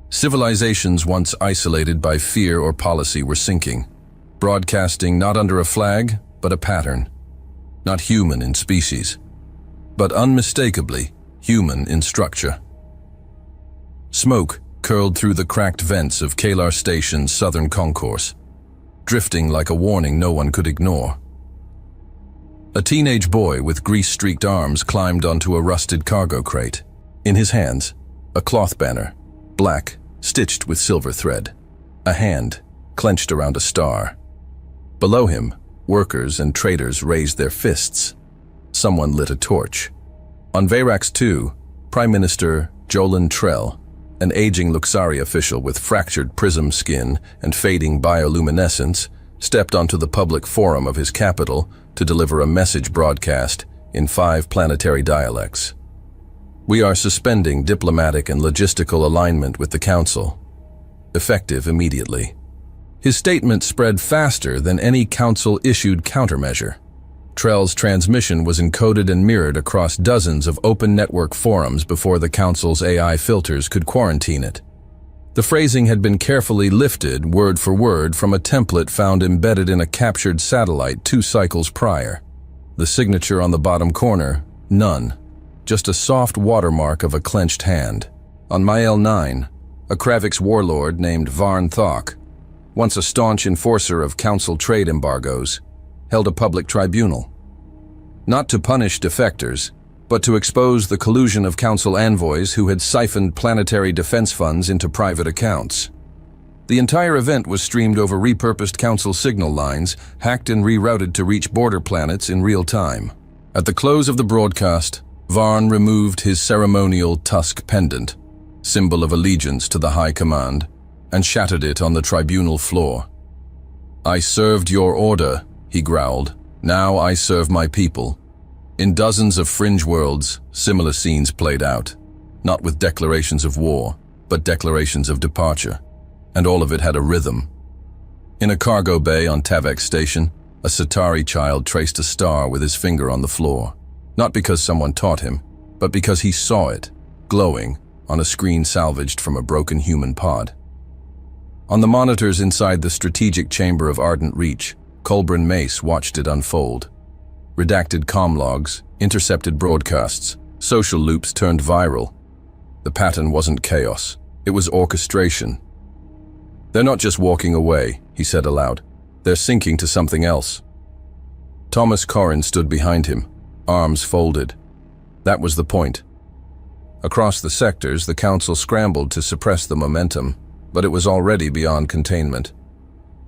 Civilizations once isolated by fear or policy were sinking, broadcasting not under a flag, but a pattern. Not human in species, but unmistakably human in structure. Smoke curled through the cracked vents of Kalar Station's southern concourse, drifting like a warning no one could ignore. A teenage boy with grease-streaked arms climbed onto a rusted cargo crate. In his hands, a cloth banner, black, stitched with silver thread. A hand, clenched around a star. Below him, workers and traders raised their fists. Someone lit a torch. On Verax 2, Prime Minister Jolan Trell, an aging Luxari official with fractured prism skin and fading bioluminescence, stepped onto the public forum of his capital to deliver a message broadcast in 5 planetary dialects. We are suspending diplomatic and logistical alignment with the Council. Effective immediately. His statement spread faster than any Council-issued countermeasure. Trell's transmission was encoded and mirrored across dozens of open network forums before the Council's AI filters could quarantine it. The phrasing had been carefully lifted, word for word, from a template found embedded in a captured satellite 2 cycles prior. The signature on the bottom corner, none. Just a soft watermark of a clenched hand. On Mael 9, a Kravix warlord named Varn Thok, once a staunch enforcer of Council trade embargoes, held a public tribunal. Not to punish defectors, but to expose the collusion of Council envoys who had siphoned planetary defense funds into private accounts. The entire event was streamed over repurposed Council signal lines, hacked and rerouted to reach border planets in real time. At the close of the broadcast, Varn removed his ceremonial tusk pendant, symbol of allegiance to the High Command, and shattered it on the tribunal floor. "I served your order," he growled. "Now I serve my people." In dozens of fringe worlds, similar scenes played out. not with declarations of war, but declarations of departure. And all of it had a rhythm. In a cargo bay on Tavek Station, a Satari child traced a star with his finger on the floor, not because someone taught him, but because he saw it, glowing, on a screen salvaged from a broken human pod. On the monitors inside the strategic chamber of Ardent Reach, Colburn Mace watched it unfold. Redacted comm logs, intercepted broadcasts, social loops turned viral. The pattern wasn't chaos, it was orchestration. "They're not just walking away," he said aloud. "They're sinking to something else." Thomas Corrin stood behind him, arms folded. That was the point. Across the sectors, the Council scrambled to suppress the momentum, but it was already beyond containment.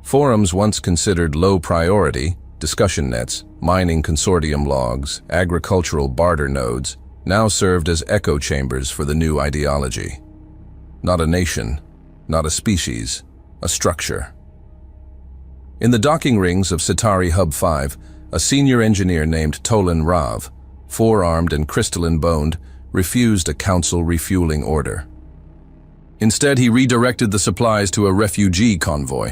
Forums once considered low priority, discussion nets, mining consortium logs, agricultural barter nodes, now served as echo chambers for the new ideology. Not a nation, not a species, a structure. In the docking rings of Satari Hub 5, a senior engineer named Tolan Rav, four-armed and crystalline-boned, refused a council refueling order. Instead, he redirected the supplies to a refugee convoy.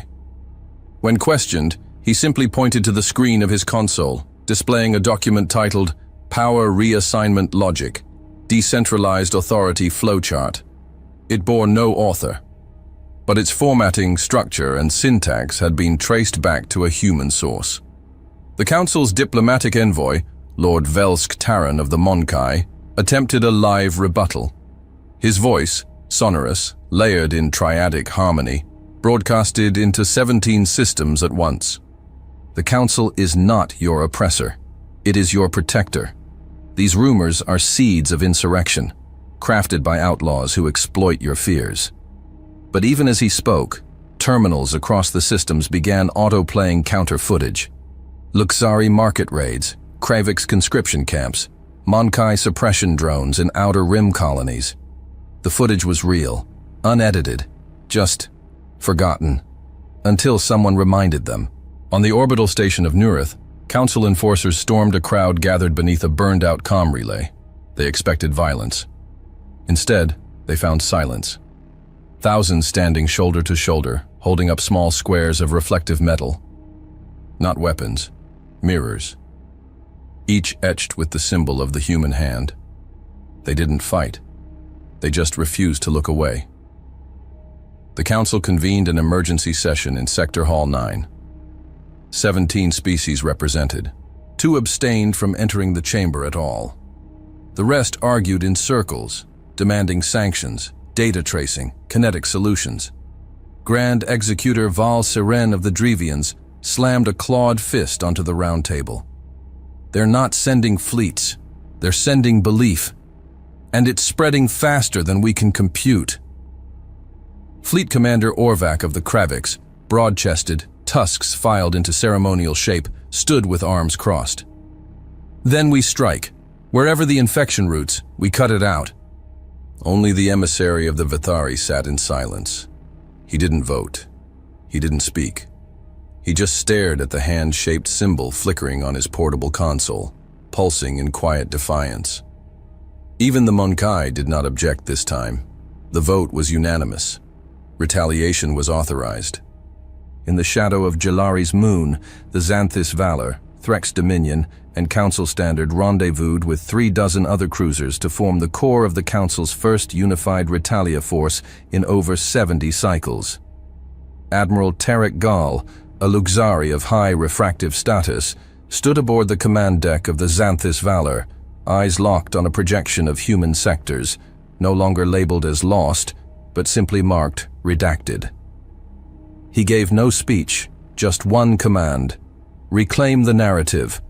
When questioned, he simply pointed to the screen of his console, displaying a document titled Power Reassignment Logic, Decentralized Authority Flowchart. It bore no author, but its formatting, structure, and syntax had been traced back to a human source. The Council's diplomatic envoy, Lord Velsk Taran of the Monkai, attempted a live rebuttal. His voice, sonorous, layered in triadic harmony, broadcasted into 17 systems at once. The Council is not your oppressor. It is your protector. These rumors are seeds of insurrection, crafted by outlaws who exploit your fears. But even as he spoke, terminals across the systems began auto-playing counter footage. Luxari market raids, Kravik's conscription camps, Monkai suppression drones in outer rim colonies. The footage was real, unedited, just forgotten, until someone reminded them. On the orbital station of Nurith, Council enforcers stormed a crowd gathered beneath a burned-out comm relay. They expected violence. Instead, they found silence. Thousands standing shoulder to shoulder, holding up small squares of reflective metal. Not weapons, mirrors. Each etched with the symbol of the human hand. They didn't fight. They just refused to look away. The Council convened an emergency session in Sector Hall 9. 17 species represented. 2 abstained from entering the chamber at all. The rest argued in circles, demanding sanctions, data tracing, kinetic solutions. Grand Executor Val Siren of the Drevians slammed a clawed fist onto the round table. They're not sending fleets, they're sending belief. And it's spreading faster than we can compute. Fleet Commander Orvac of the Kraviks, broad-chested, tusks filed into ceremonial shape, stood with arms crossed. Then we strike. Wherever the infection routes, we cut it out. Only the emissary of the Vithari sat in silence. He didn't vote. He didn't speak. He just stared at the hand-shaped symbol flickering on his portable console, pulsing in quiet defiance. Even the Monkai did not object this time. The vote was unanimous. Retaliation was authorized. In the shadow of Jalari's moon, the Xanthis Valor, Threx Dominion, and Council Standard rendezvoused with 36 other cruisers to form the core of the Council's first unified Retalia force in over 70 cycles. Admiral Tarek Gal, a Luxari of high refractive status, stood aboard the command deck of the Xanthis Valor, eyes locked on a projection of human sectors, no longer labeled as lost, but simply marked redacted. He gave no speech, just one command: reclaim the narrative.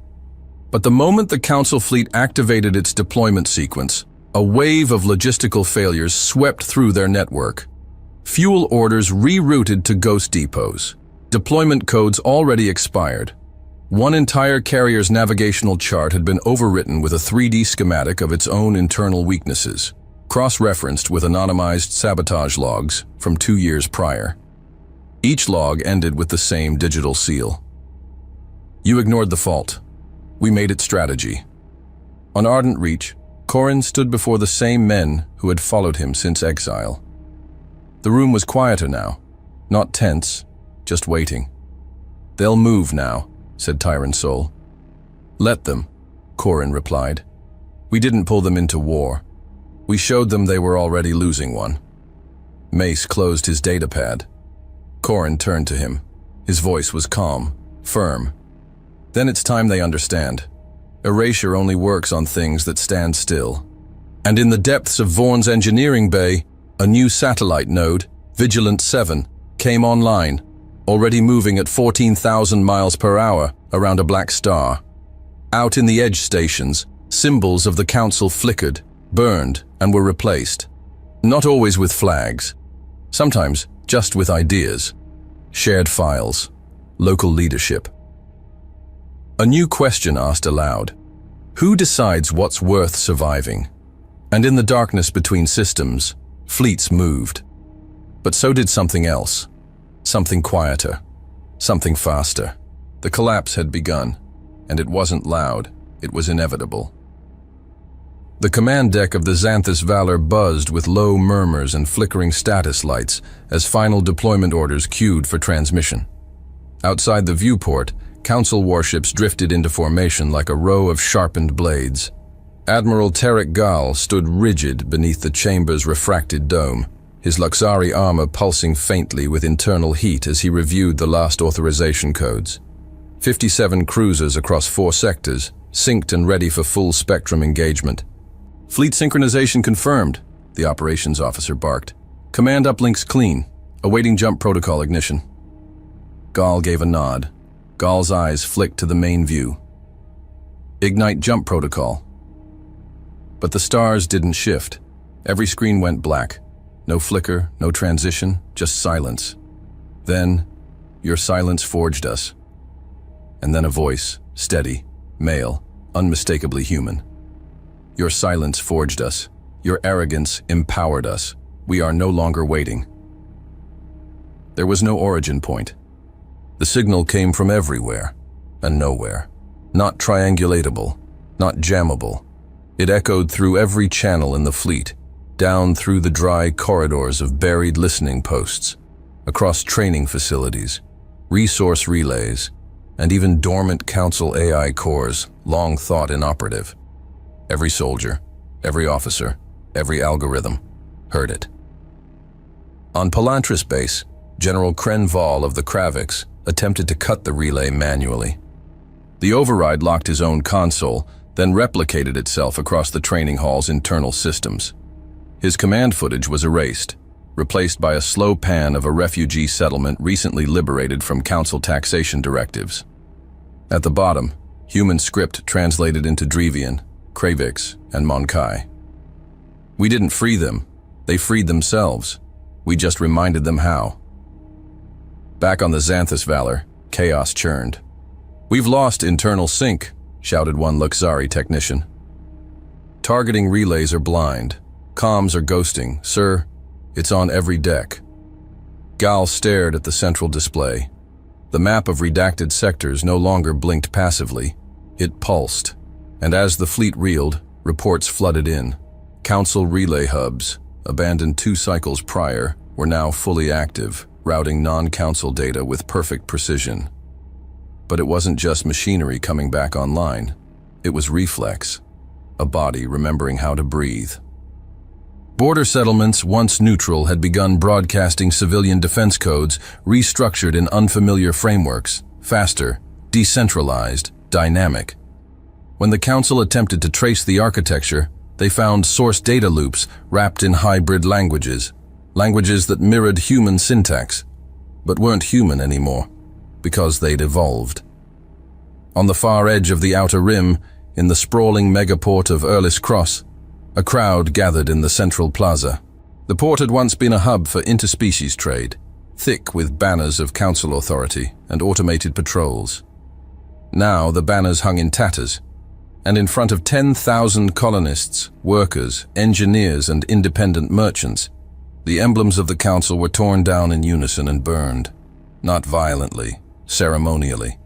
But the moment the Council fleet activated its deployment sequence, a wave of logistical failures swept through their network. Fuel orders rerouted to ghost depots. Deployment codes already expired. One entire carrier's navigational chart had been overwritten with a 3D schematic of its own internal weaknesses, cross-referenced with anonymized sabotage logs from 2 years prior. Each log ended with the same digital seal. You ignored the fault. We made it strategy. On Ardent Reach, Corin stood before the same men who had followed him since exile. The room was quieter now, not tense, just waiting. "They'll move now," said Tyrant Soul. "Let them," Corin replied. "We didn't pull them into war. We showed them they were already losing one." Mace closed his datapad. Corin turned to him. His voice was calm, firm. "Then it's time they understand. Erasure only works on things that stand still." And in the depths of Vaughn's engineering bay, a new satellite node, Vigilant 7, came online, already moving at 14,000 miles per hour around a black star. Out in the edge stations, symbols of the Council flickered, burned, and were replaced. Not always with flags. Sometimes just with ideas. Shared files. Local leadership. A new question asked aloud. Who decides what's worth surviving? And in the darkness between systems, fleets moved. But so did something else. Something quieter. Something faster. The collapse had begun, and it wasn't loud, it was inevitable. The command deck of the Xanthus Valor buzzed with low murmurs and flickering status lights as final deployment orders queued for transmission. Outside the viewport, Council warships drifted into formation like a row of sharpened blades. Admiral Tarek Gal stood rigid beneath the chamber's refracted dome, his Luxari armor pulsing faintly with internal heat as he reviewed the last authorization codes. 57 cruisers across 4 sectors, synced and ready for full spectrum engagement. "Fleet synchronization confirmed," the operations officer barked. "Command uplinks clean, awaiting jump protocol ignition." Gal gave a nod. Gal's eyes flicked to the main view. "Ignite jump protocol." But the stars didn't shift. Every screen went black. No flicker, no transition, just silence. Then, "Your silence forged us." And then a voice, steady, male, unmistakably human. "Your silence forged us. Your arrogance empowered us. We are no longer waiting." There was no origin point. The signal came from everywhere and nowhere. Not triangulatable, not jammable. It echoed through every channel in the fleet, down through the dry corridors of buried listening posts, across training facilities, resource relays, and even dormant Council AI cores long thought inoperative. Every soldier, every officer, every algorithm heard it. On Palantris base, General Kren Vol of the Kravix attempted to cut the relay manually. The override locked his own console, then replicated itself across the training hall's internal systems. His command footage was erased, replaced by a slow pan of a refugee settlement recently liberated from Council taxation directives. At the bottom, human script translated into Drevian, Kravix, and Monkai. "We didn't free them. They freed themselves. We just reminded them how." Back on the Xanthus Valor, chaos churned. "We've lost internal sync," shouted one Luxari technician. "Targeting relays are blind. Comms are ghosting. Sir, it's on every deck." Gal stared at the central display. The map of redacted sectors no longer blinked passively. It pulsed. And as the fleet reeled, reports flooded in. Council relay hubs, abandoned 2 cycles prior, were now fully active, routing non-Council data with perfect precision. But it wasn't just machinery coming back online. It was reflex, a body remembering how to breathe. Border settlements, once neutral, had begun broadcasting civilian defense codes restructured in unfamiliar frameworks, faster, decentralized, dynamic. When the Council attempted to trace the architecture, they found source data loops wrapped in hybrid languages that mirrored human syntax, but weren't human anymore, because they'd evolved. On the far edge of the Outer Rim, in the sprawling megaport of Erlis Cross, a crowd gathered in the central plaza. The port had once been a hub for interspecies trade, thick with banners of Council authority and automated patrols. Now the banners hung in tatters, and in front of 10,000 colonists, workers, engineers, and independent merchants, the emblems of the Council were torn down in unison and burned, not violently, ceremonially.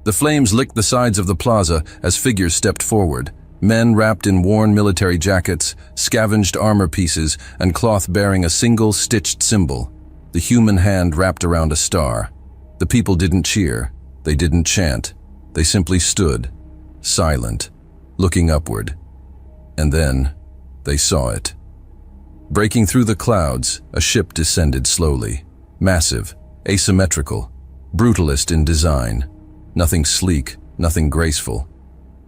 The flames licked the sides of the plaza as figures stepped forward, Men wrapped in worn military jackets, scavenged armor pieces, and cloth bearing a single stitched symbol, the human hand wrapped around a star. The people didn't cheer, they didn't chant, they simply stood, silent, looking upward. And then, they saw it. Breaking through the clouds, a ship descended slowly, massive, asymmetrical, brutalist in design, nothing sleek, nothing graceful,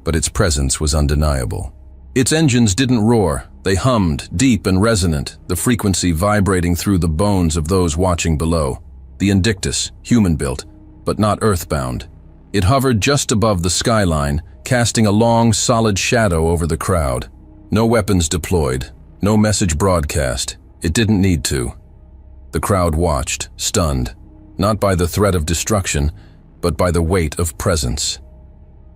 but its presence was undeniable. Its engines didn't roar, they hummed, deep and resonant, the frequency vibrating through the bones of those watching below. The Indictus, human-built, but not earthbound. It hovered just above the skyline, casting a long, solid shadow over the crowd. No weapons deployed, no message broadcast. It didn't need to. The crowd watched, stunned, not by the threat of destruction, but by the weight of presence.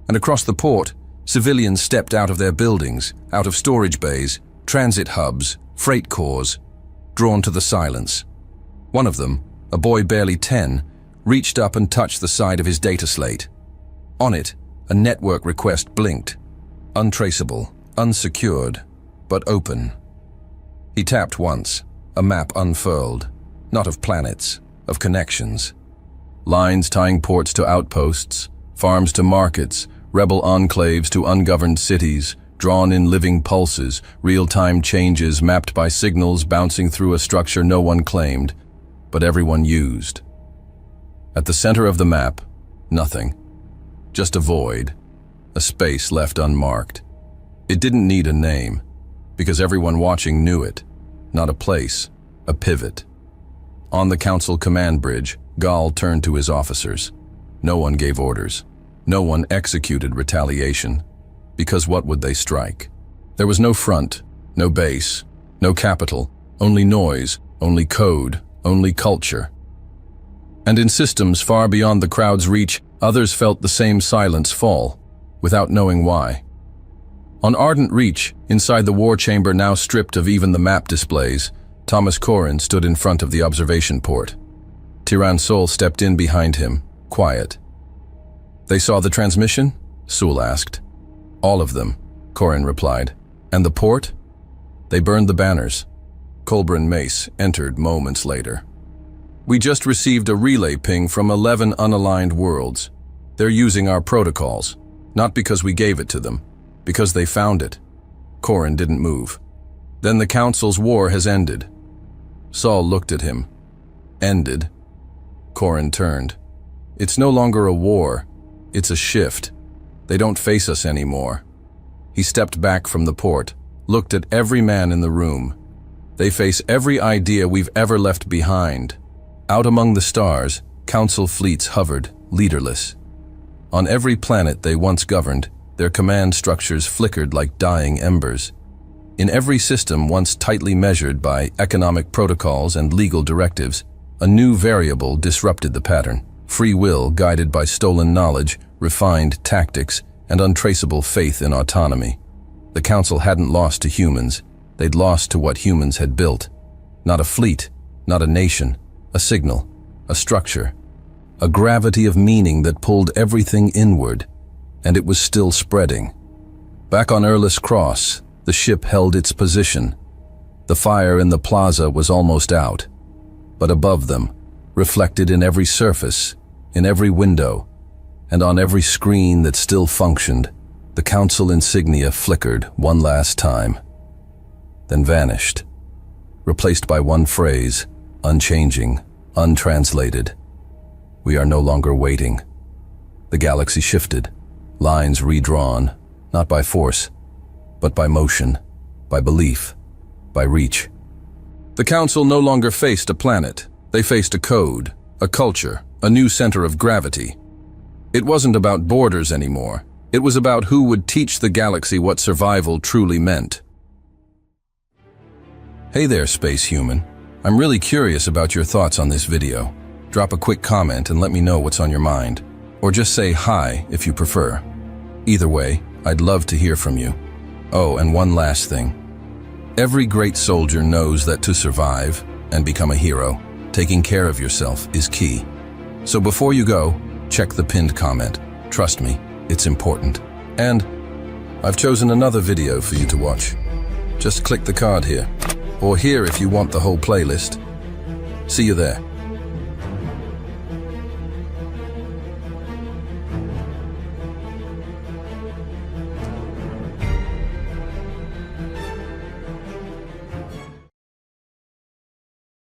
And across the port, civilians stepped out of their buildings, out of storage bays, transit hubs, freight cores, drawn to the silence. One of them, a boy barely 10, reached up and touched the side of his data slate. On it, a network request blinked, untraceable, unsecured, but open. He tapped once, a map unfurled, not of planets, of connections. Lines tying ports to outposts, farms to markets, rebel enclaves to ungoverned cities, drawn in living pulses, real-time changes mapped by signals bouncing through a structure no one claimed, but everyone used. At the center of the map, nothing. Just a void, a space left unmarked. It didn't need a name, because everyone watching knew it. Not a place, a pivot. On the council command bridge, Gall turned to his officers. No one gave orders. No one executed retaliation, because what would they strike? There was no front, no base, no capital, only noise, only code, only culture. And in systems far beyond the crowd's reach, others felt the same silence fall, without knowing why. On Ardent Reach, inside the war chamber now stripped of even the map displays, Thomas Corrin stood in front of the observation port. Tiran Sol stepped in behind him, quiet. "They saw the transmission?" Sewell asked. "All of them," Corrin replied. "And the port?" "They burned the banners." Colburn Mace entered moments later. "We just received a relay ping from 11 unaligned worlds. They're using our protocols, not because we gave it to them, because they found it." Corrin didn't move. "Then the Council's war has ended." Saul looked at him. "Ended?" Corrin turned. "It's no longer a war. It's a shift. They don't face us anymore." He stepped back from the port, looked at every man in the room. "They face every idea we've ever left behind." Out among the stars, Council fleets hovered, leaderless. On every planet they once governed, their command structures flickered like dying embers. In every system once tightly measured by economic protocols and legal directives, a new variable disrupted the pattern. Free will guided by stolen knowledge, refined tactics, and untraceable faith in autonomy. The Council hadn't lost to humans, they'd lost to what humans had built. Not a fleet, not a nation, a signal, a structure, a gravity of meaning that pulled everything inward, and it was still spreading. Back on Erlis Cross, the ship held its position. The fire in the plaza was almost out, but above them, reflected in every surface, in every window, and on every screen that still functioned, the Council insignia flickered one last time, then vanished, replaced by one phrase, unchanging, untranslated. "We are no longer waiting." The galaxy shifted, lines redrawn, not by force, but by motion, by belief, by reach. The Council no longer faced a planet. They faced a code, a culture, a new center of gravity. It wasn't about borders anymore. It was about who would teach the galaxy what survival truly meant. Hey there, space human. I'm really curious about your thoughts on this video. Drop a quick comment and let me know what's on your mind. Or just say hi if you prefer. Either way, I'd love to hear from you. Oh, and one last thing. Every great soldier knows that to survive and become a hero, taking care of yourself is key. So before you go, check the pinned comment. Trust me, it's important. And I've chosen another video for you to watch. Just click the card here, or here if you want the whole playlist. See you there.